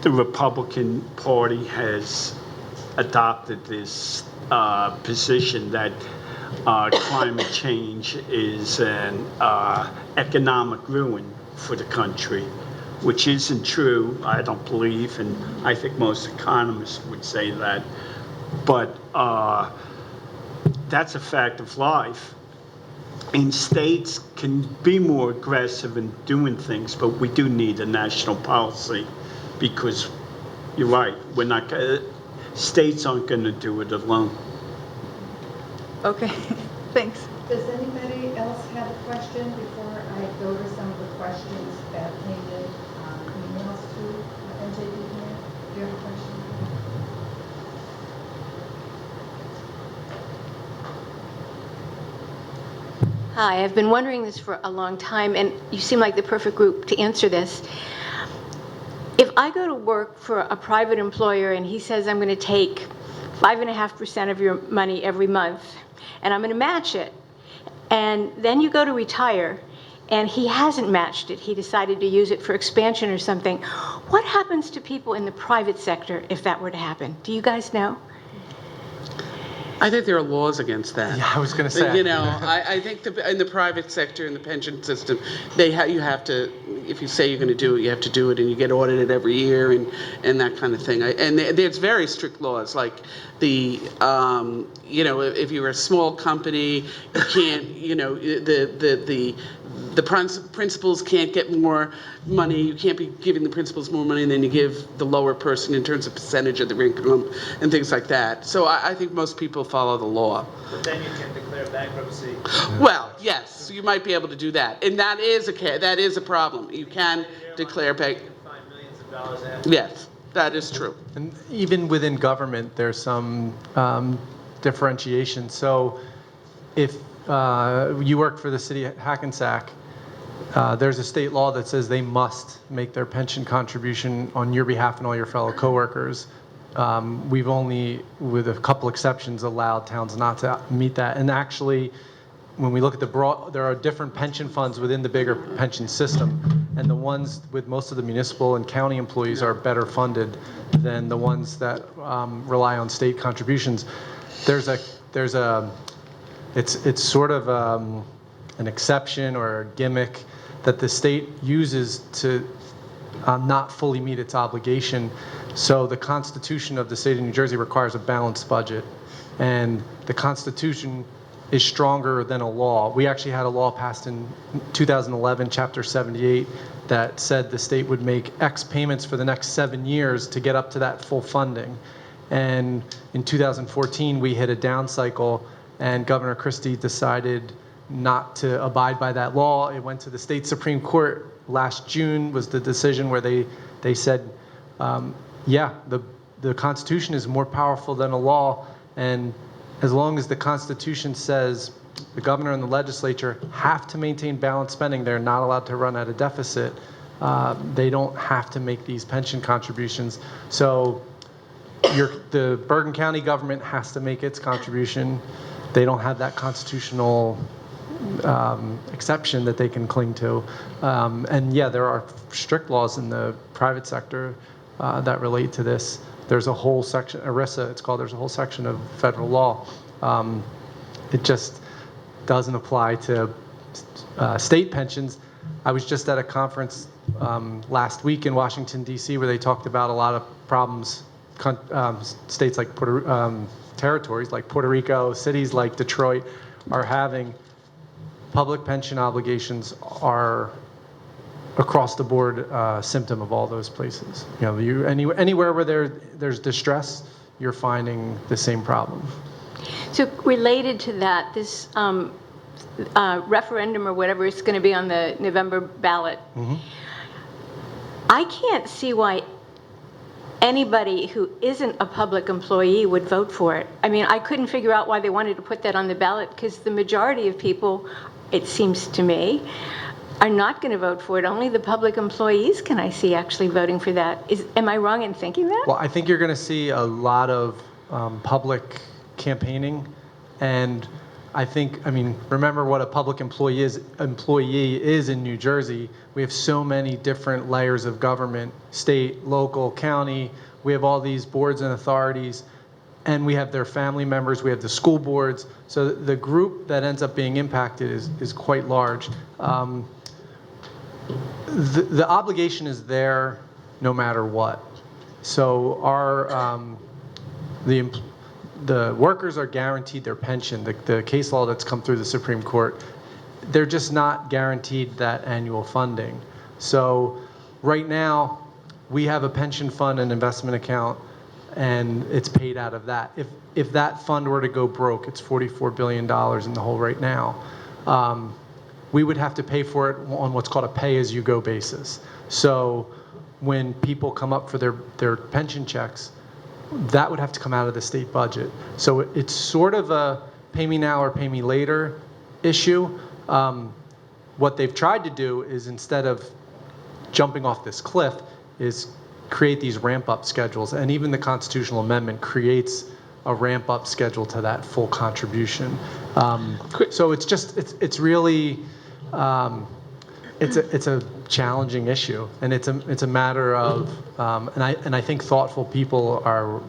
the Republican Party has adopted this position that climate change is an economic ruin for the country, which isn't true, I don't believe, and I think most economists would say that. But that's a fact of life. And states can be more aggressive in doing things, but we do need a national policy because you're right, we're not states aren't going to do it alone. Okay, thanks. Does anybody else have a question before I go to some of the questions that came in emails to NJP? Do you have a question? Hi, I've been wondering this for a long time, and you seem like the perfect group to answer this. If I go to work for a private employer and he says I'm going to take 5.5% of your money every month and I'm going to match it, and then you go to retire and he hasn't matched it, he decided to use it for expansion or something, what happens to people in the private sector if that were to happen? Do you guys know? I think there are laws against that. Yeah, I was going to say. I think in the private sector, in the pension system, you have to, if you say you're going to do it, you have to do it, and you get audited every year and that kind of thing. And there's very strict laws, like if you're a small company, you can't, the principals can't get more money. You can't be giving the principals more money than you give the lower person in terms of percentage of their income and things like that. So I think most people follow the law. But then you can declare bankruptcy. Well, yes, you might be able to do that, and that is a problem. You can declare bankruptcy. Find millions of dollars after. Yes, that is true. And even within government, there's some differentiation. So if you work for the city of Hackensack, there's a state law that says they must make their pension contribution on your behalf and all your fellow coworkers. We've only, with a couple exceptions, allowed towns not to meet that. And actually, when we look at there are different pension funds within the bigger pension system. and the ones with most of the municipal and county employees are better funded than the ones that rely on state contributions. It's sort of an exception or a gimmick that the state uses to not fully meet its obligation. So the Constitution of the state of New Jersey requires a balanced budget, and the Constitution is stronger than a law. We actually had a law passed in 2011, Chapter 78, that said the state would make X payments for the next 7 years to get up to that full funding. And in 2014, we hit a down cycle, and Governor Christie decided not to abide by that law. It went to the state Supreme Court. Last June was the decision where they said, yeah, the Constitution is more powerful than a law, and as long as the Constitution says the governor and the legislature have to maintain balanced spending, they're not allowed to run at a deficit. They don't have to make these pension contributions. So the Bergen County government has to make its contribution. They don't have that constitutional exception that they can cling to. And yeah, there are strict laws in the private sector that relate to this. There's a whole section, ERISA, it's called, there's a whole section of federal law. It just doesn't apply to state pensions. I was just at a conference last week in Washington, D.C., where they talked about a lot of problems states like territories like Puerto Rico, cities like Detroit are having. Public pension obligations are across the board symptom of all those places. Anywhere where there's distress, you're finding the same problem. So related to that, this referendum or whatever is going to be on the November ballot, I can't see why anybody who isn't a public employee would vote for it. I mean, I couldn't figure out why they wanted to put that on the ballot, because the majority of people, it seems to me, are not going to vote for it. Only the public employees can I see actually voting for that. Am I wrong in thinking that? Well, I think you're going to see a lot of public campaigning, and remember what a public employee is in New Jersey. We have so many different layers of government, state, local, county. We have all these boards and authorities, and we have their family members. We have the school boards. So the group that ends up being impacted is quite large. The obligation is there no matter what. So the workers are guaranteed their pension. The case law that's come through the Supreme Court, they're just not guaranteed that annual funding. So right now, we have a pension fund and investment account, and it's paid out of that. If that fund were to go broke, it's $44 billion in the hole right now. We would have to pay for it on what's called a pay-as-you-go basis. So when people come up for their pension checks, that would have to come out of the state budget. So it's sort of a pay me now or pay me later issue. What they've tried to do is, instead of jumping off this cliff, is create these ramp-up schedules. And even the constitutional amendment creates a ramp-up schedule to that full contribution. So it's really, it's a challenging issue, and it's a matter of, and I think thoughtful people are,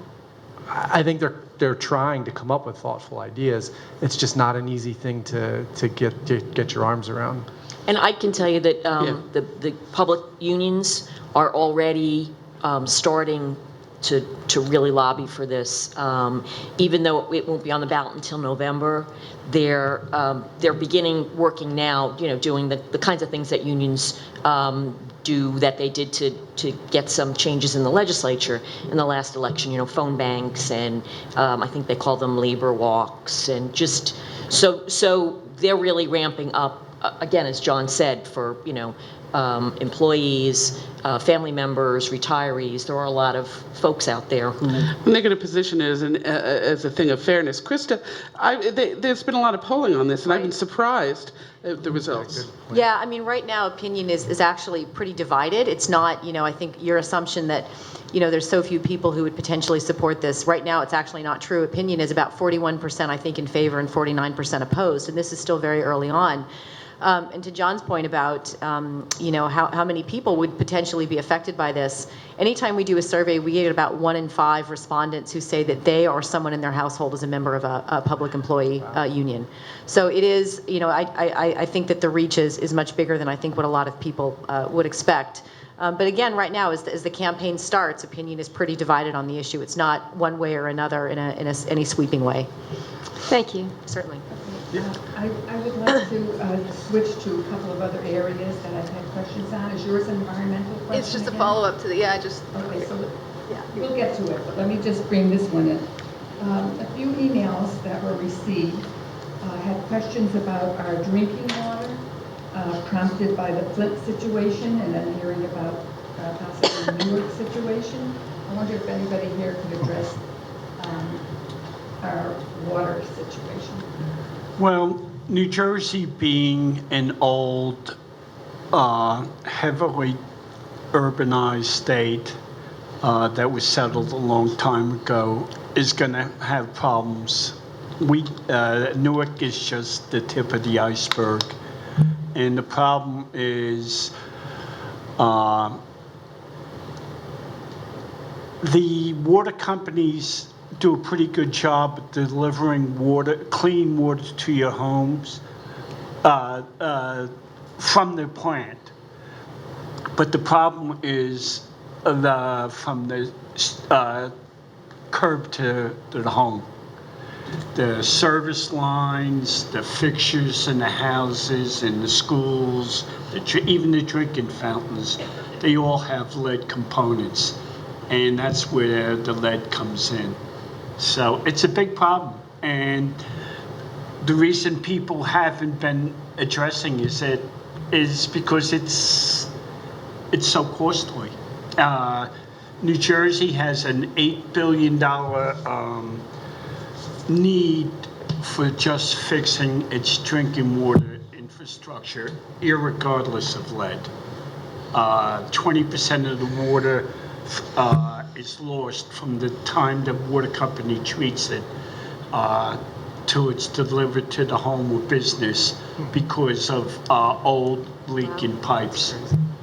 I think they're trying to come up with thoughtful ideas. It's just not an easy thing to get your arms around. And I can tell you that the public unions are already starting to really lobby for this. Even though it won't be on the ballot until November, they're beginning working now, doing the kinds of things that unions do, that they did to get some changes in the legislature in the last election, phone banks, and I think they call them labor walks, and just so they're really ramping up, again, as John said, for employees, family members, retirees. There are a lot of folks out there who... When they get a position as a thing of fairness. Krista, there's been a lot of polling on this, and I've been surprised at the results. Yeah, I mean, right now, opinion is actually pretty divided. It's not, I think your assumption that, there's so few people who would potentially support this. Right now, it's actually not true. Opinion is about 41%, I think, in favor and 49% opposed, and this is still very early on. And to John's point about, how many people would potentially be affected by this, anytime we do a survey, we get about 1 in 5 respondents who say that they or someone in their household is a member of a public employee union. So it is, I think that the reach is much bigger than I think what a lot of people would expect. But again, right now, as the campaign starts, opinion is pretty divided on the issue. It's not one way or another in any sweeping way. Thank you. Certainly. I would like to switch to a couple of other areas that I've had questions on. Is yours an environmental question? It's just a again? follow-up to the, yeah, I just, Okay, so we'll get to it, but let me just bring this one in. A few emails that were received had questions about our drinking water, prompted by the Flint situation, and then hearing about possibly the Newark situation. I wonder if anybody here could address our water situation. Well, New Jersey being an old, heavily urbanized state that was settled a long time ago is going to have problems. Newark is just the tip of the iceberg. And the problem is the water companies do a pretty good job at delivering clean water to your homes from the plant. But the problem is from the curb to the home. The service lines, the fixtures in the houses, in the schools, even the drinking fountains, they all have lead components. And that's where the lead comes in. So it's a big problem. And the reason people haven't been addressing it is because it's so costly. New Jersey has an $8 billion need for just fixing its drinking water infrastructure, irregardless of lead. 20% of the water is lost from the time the water company treats it till it's delivered to the home or business because of old leaking pipes.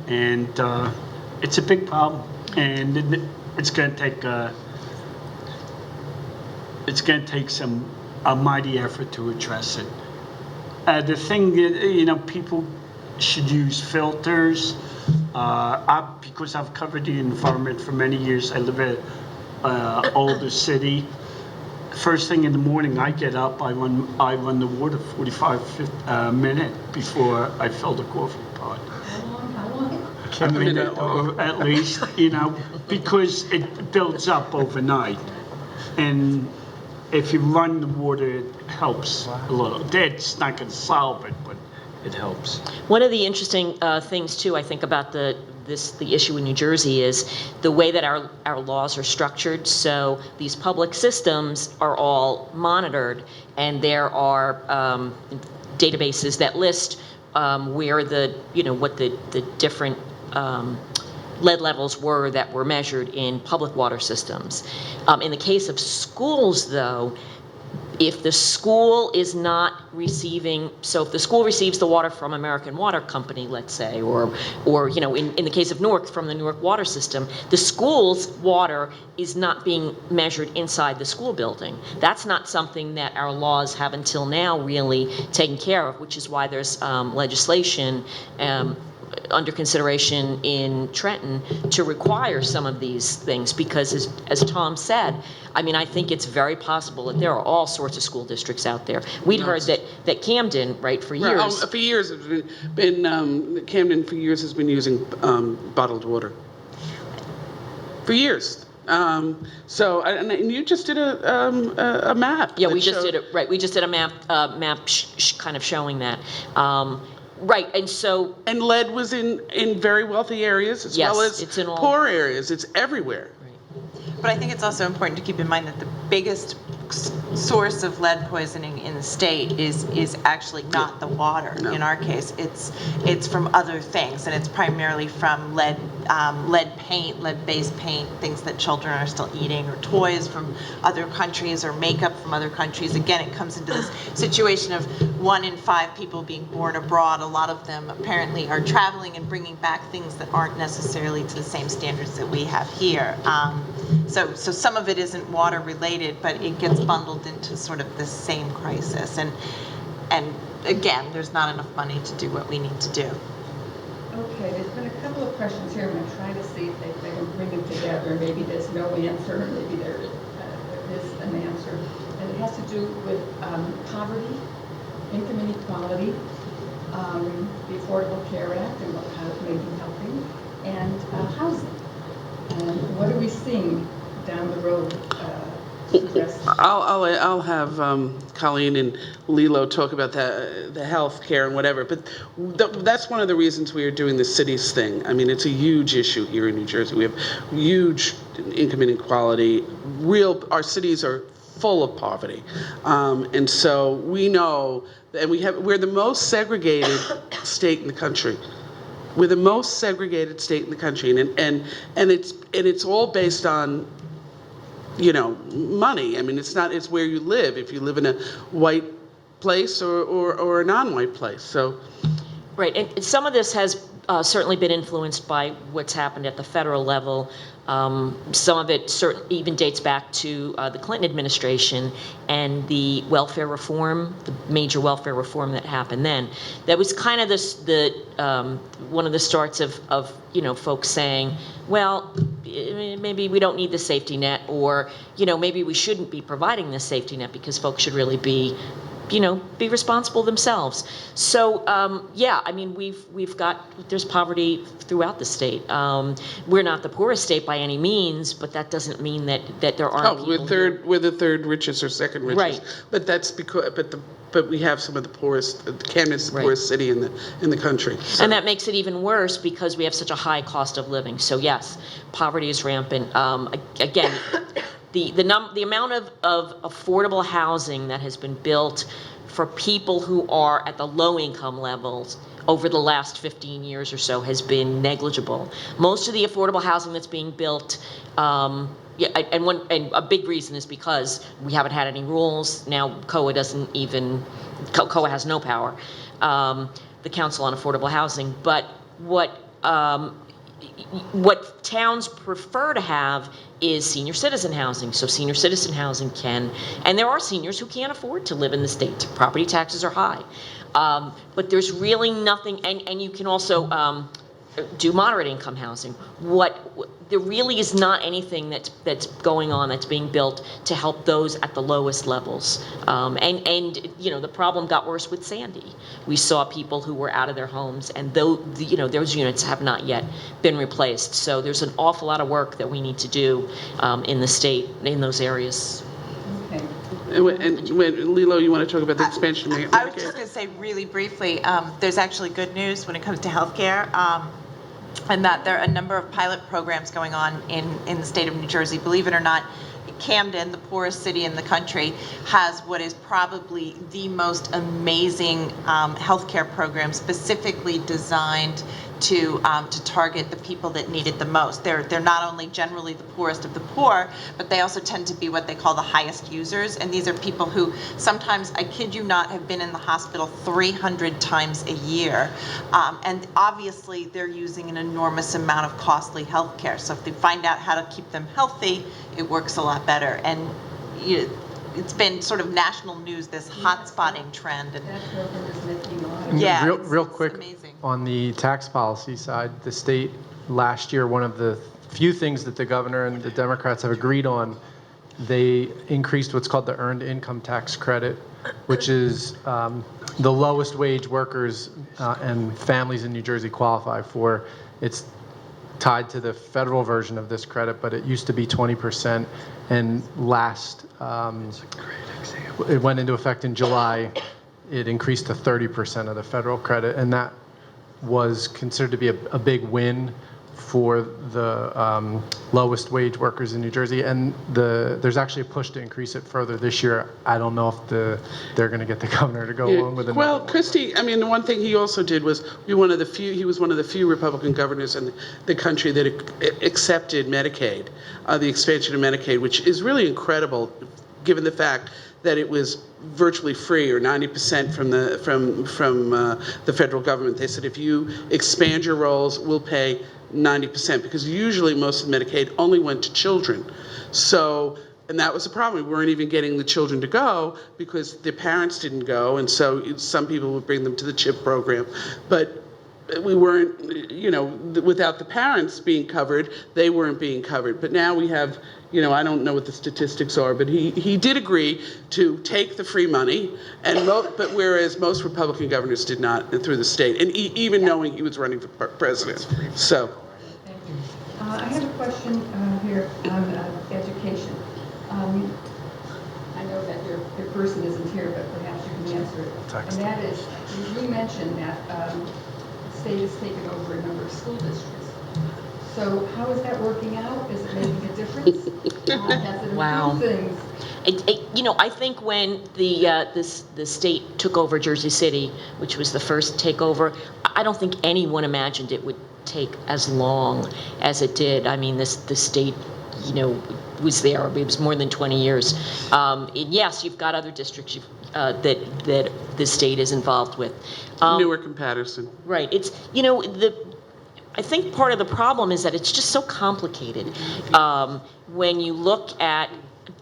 And it's a big problem, and it's going to take a mighty effort to address it. The thing that, people should use filters. Because I've covered the environment for many years, I live in an older city. First thing in the morning, I get up, I run the water 45 minutes before I fill the coffee pot. How long? A minute or at least, because it builds up overnight. And if you run the water, it helps a little. That's not going to solve it, but it helps. One of the interesting things, too, I think about the issue in New Jersey is the way that our laws are structured. So these public systems are all monitored, and there are databases that list where what the different lead levels were that were measured in public water systems. In the case of schools, though, if the school is not receiving, so if the school receives the water from American Water Company, let's say, or in the case of Newark, from the Newark water system, the school's water is not being measured inside the school building. That's not something that our laws have until now really taken care of, which is why there's legislation under consideration in Trenton to require some of these things, because as Tom said, I think it's very possible that there are all sorts of school districts out there. We'd heard that Camden, right, for years. For years, it's been Camden for years has been using bottled water. For years. And you just did a map. Yeah, we just did it, right. We just did a map kind of showing that. Right, and so... And lead was in very wealthy areas as well as it's in all poor areas. It's everywhere. But I think it's also important to keep in mind that the biggest source of lead poisoning in the state is actually not the water. No. In our case, it's from other things, and it's primarily from lead paint, lead-based paint, things that children are still eating, or toys from other countries, or makeup from other countries. Again, it comes into this situation of 1 in 5 people being born abroad. A lot of them apparently are traveling and bringing back things that aren't necessarily to the same standards that we have here. So some of it isn't water related, but it gets bundled into sort of this same crisis. And again, there's not enough money to do what we need to do. Okay, there's been a couple of questions here. I'm going to try to see if they can bring them together. Maybe there's no answer, maybe there is an answer. And it has to do with poverty, income inequality, the Affordable Care Act and how it may be helping, and housing. And what are we seeing down the road to address this? I'll have Colleen and Lilo talk about the health care and whatever, but that's one of the reasons we are doing the cities thing. I mean, it's a huge issue here in New Jersey. We have huge income inequality. Our cities are full of poverty, and so we know, and we're the most segregated state in the country. We're the most segregated state in the country, and it's all based on, money. I mean, it's where you live. If you live in a white place or a non-white place. So, Right, and some of this has certainly been influenced by what's happened at the federal level. Some of it even dates back to the Clinton administration and the welfare reform, the major welfare reform that happened then. That was kind of one of the starts of folks saying, well, maybe we don't need the safety net, or maybe we shouldn't be providing this safety net because folks should really be responsible themselves. So, yeah, I mean, there's poverty throughout the state. We're not the poorest state by any means, but that doesn't mean that there aren't people we're the third richest or second richest. Right. But that's because, but we have some of the poorest, Camden's the poorest city in the country. So. And that makes it even worse because we have such a high cost of living. So yes, poverty is rampant. Again, the amount of affordable housing that has been built for people who are at the low income levels over the last 15 years or so has been negligible. Most of the affordable housing that's being built, and a big reason is because we haven't had any rules. Now COA COA has no power, the Council on Affordable Housing. But what towns prefer to have is senior citizen housing. So senior citizen housing and there are seniors who can't afford to live in the state. Property taxes are high. But there's really nothing, and you can also do moderate income housing. There really is not anything that's going on, that's being built to help those at the lowest levels. And the problem got worse with Sandy. We saw people who were out of their homes, and those units have not yet been replaced. So there's an awful lot of work that we need to do in the state, in those areas. Okay. And Lilo, you want to talk about the expansion? I was just going to say really briefly, there's actually good news when it comes to healthcare. And that there are a number of pilot programs going on in the state of New Jersey. Believe it or not, Camden, the poorest city in the country, has what is probably the most amazing healthcare program specifically designed to target the people that need it the most. They're not only generally the poorest of the poor, but they also tend to be what they call the highest users. And these are people who sometimes, I kid you not, have been in the hospital 300 times a year. And obviously they're using an enormous amount of costly health care. So if they find out how to keep them healthy, it works a lot better. And it's been sort of national news, this hot spotting trend. And That program is making a lot of yeah, Real quick, amazing. on the tax policy side, the state last year, one of the few things that the governor and the Democrats have agreed on, they increased what's called the earned income tax credit, which is the lowest wage workers and families in New Jersey qualify for. It's tied to the federal version of this credit, but it used to be 20%, and it went into effect in July. It increased to 30% of the federal credit, and that was considered to be a big win for the lowest wage workers in New Jersey, and there's actually a push to increase it further this year. I don't know if they're going to get the governor to go along with it. Well, Christie, I mean, the one thing he also did was he was one of the few Republican governors in the country that accepted Medicaid, the expansion of Medicaid, which is really incredible, given the fact that it was virtually free, or 90% from the federal government. They said, if you expand your rolls, we'll pay 90%, because usually most of Medicaid only went to children. So, and that was a problem. We weren't even getting the children to go because the parents didn't go, and so some people would bring them to the CHIP program. But we weren't, you know, without the parents being covered, they weren't being covered. But now we have, you know, I don't know what the statistics are, but he did agree to take the free money, and but whereas most Republican governors did not through the state, and even knowing he was running for president. So. Thank you. I have a question here on education. I know that your person isn't here, but perhaps you can answer it. And that is, you mentioned that the state has taken over a number of school districts. So how is that working out? Is it making a difference? Has it improved things? You know, I think when the state took over Jersey City, which was the first takeover, I don't think anyone imagined it would take as long as it did. I mean, the state, you know, was there. It was more than 20 years. And yes, you've got other districts that the state is involved with. Newark and Patterson. Right. It's, you know, I think part of the problem is that it's just so complicated. When you look at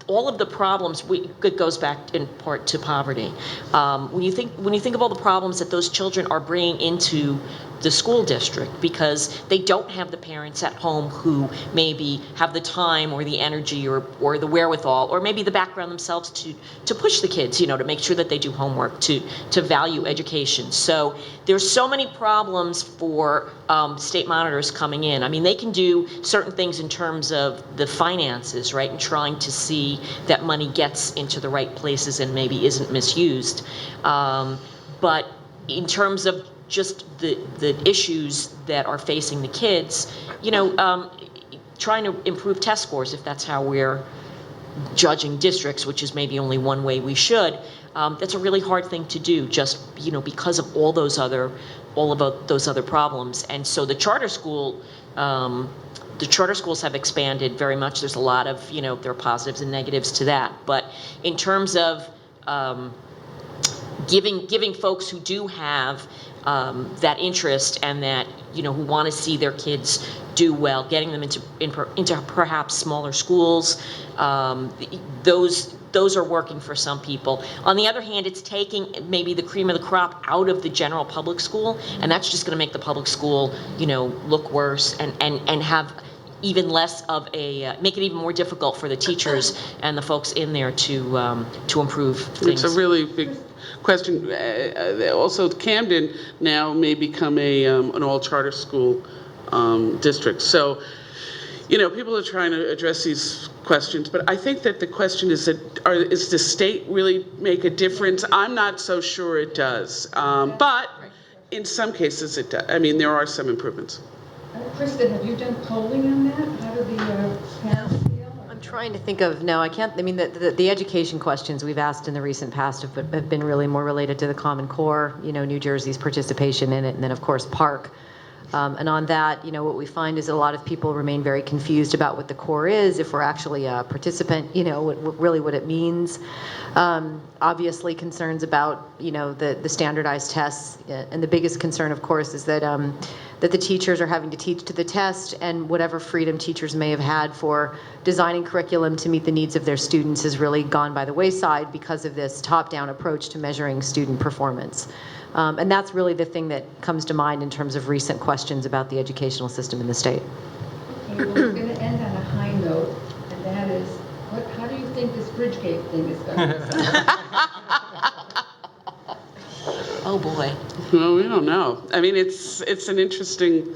all of the problems, it goes back in part to poverty. When you think of all the problems that those children are bringing into the school district because they don't have the parents at home who maybe have the time or the energy or the wherewithal or maybe the background themselves to push the kids, you know, to make sure that they do homework, to value education. So there's so many problems for state monitors coming in. I mean, they can do certain things in terms of the finances, right, and trying to see that money gets into the right places and maybe isn't misused. But in terms of just the issues that are facing the kids, you know, trying to improve test scores, if that's how we're judging districts, which is maybe only one way we should, that's a really hard thing to do, just, you know, because of all of those other problems. And so the charter schools have expanded very much. There's a lot of, you know, there are positives and negatives to that. But in terms of giving folks who do have that interest and that, you know, who want to see their kids do well, getting them into perhaps smaller schools, those are working for some people. On the other hand, it's taking maybe the cream of the crop out of the general public school, and that's just going to make the public school, you know, look worse and have even less of a make it even more difficult for the teachers and the folks in there to improve things. It's a really big question. Also, Camden now may become an all-charter school district. So, you know, people are trying to address these questions, but I think that the question is is the state really make a difference? I'm not so sure it does, but in some cases it does. I mean, there are some improvements. Krista, have you done polling on that? How do the parents feel? I'm trying to think of, no, I can't, I mean, the education questions we've asked in the recent past have been really more related to the Common Core, you know, New Jersey's participation in it, and then, of course, Park. And on that, you know, what we find is a lot of people remain very confused about what the core is, if we're actually a participant, you know, really what it means. Obviously, concerns about, you know, the standardized tests, and the biggest concern, of course, is that that the teachers are having to teach to the test, and whatever freedom teachers may have had for designing curriculum to meet the needs of their students has really gone by the wayside because of this top-down approach to measuring student performance. And that's really the thing that comes to mind in terms of recent questions about the educational system in the state. Okay, well, we're going to end on a high note, and that is, how do you think this Bridgegate thing is going to Oh boy. Well, we don't know. I mean, it's an interesting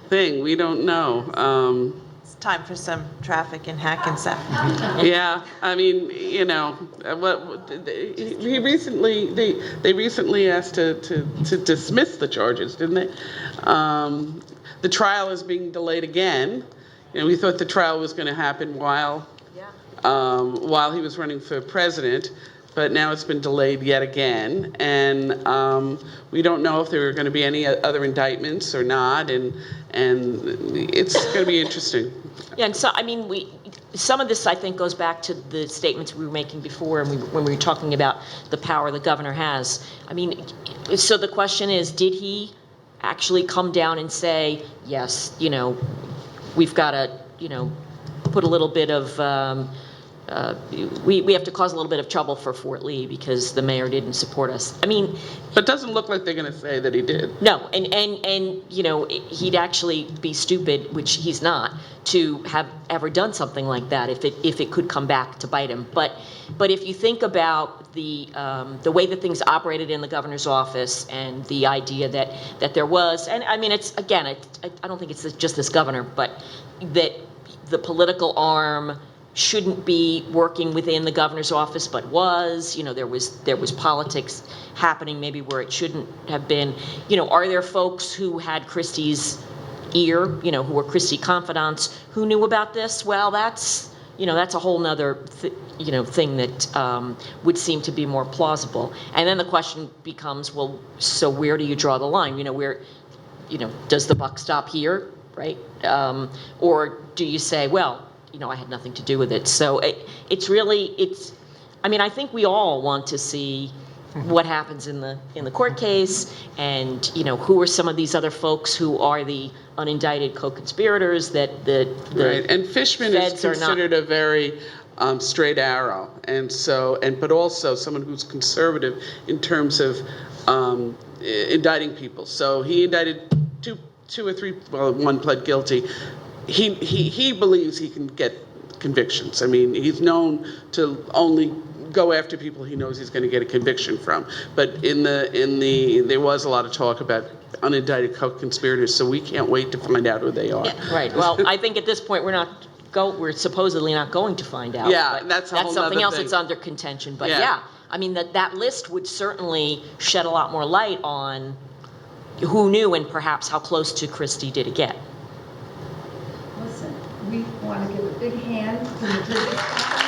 thing. We don't know. time for some traffic in Hackensack. Yeah, I mean, he recently, they recently asked to dismiss the charges, didn't they? The trial is being delayed again. We thought the trial was going to happen while he was running for president, but now it's been delayed yet again. And we don't know if there are going to be any other indictments or not, and it's going to be interesting. Yeah, and so, I mean, some of this, I think, goes back to the statements we were making before when we were talking about the power the governor has. I mean, so the question is, did he actually come down and say, yes, we've got to, put a little bit of, we have to cause a little bit of trouble for Fort Lee because the mayor didn't support us. I mean, but it doesn't look like they're going to say that he did. No, and he'd actually be stupid, which he's not, to have ever done something like that if it could come back to bite him. But if you think about the way that things operated in the governor's office and the idea that there was, and I mean, it's again, I don't think it's just this governor, but that the political arm shouldn't be working within the governor's office, but was, there was politics happening maybe where it shouldn't have been. Are there folks who had Christie's ear, who were Christie confidants, who knew about this? Well, that's a whole nother, thing that would seem to be more plausible. And then the question becomes, well, so where do you draw the line? Where, does the buck stop here, right? Or do you say, well, I had nothing to do with it. So I mean, I think we all want to see what happens in the court case, and who are some of these other folks who are the unindicted co-conspirators that the right. And Fishman is considered a very straight arrow, but also someone who's conservative in terms of indicting people. So he indicted two or three. Well, one pled guilty. He believes he can get convictions. I mean, he's known to only go after people he knows he's going to get a conviction from. But there was a lot of talk about unindicted co-conspirators, so we can't wait to find out who they are. Yeah, right. Well, I think at this point we're supposedly not going to find out. Yeah, that's something else thing. That's under contention. But yeah, I mean that list would certainly shed a lot more light on who knew and perhaps how close to Christie did it get. Listen, we want to give a big hand to the Jersey family.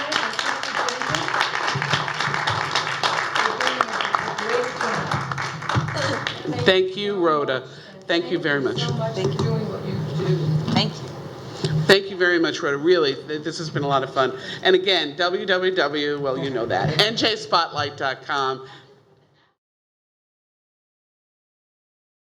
Thank you, Rhoda. Thank you very much. Thank you for doing what you do. Thank you. Thank you very much, Rhoda. Really, this has been a lot of fun. And again, www, well, you know that, njspotlight.com.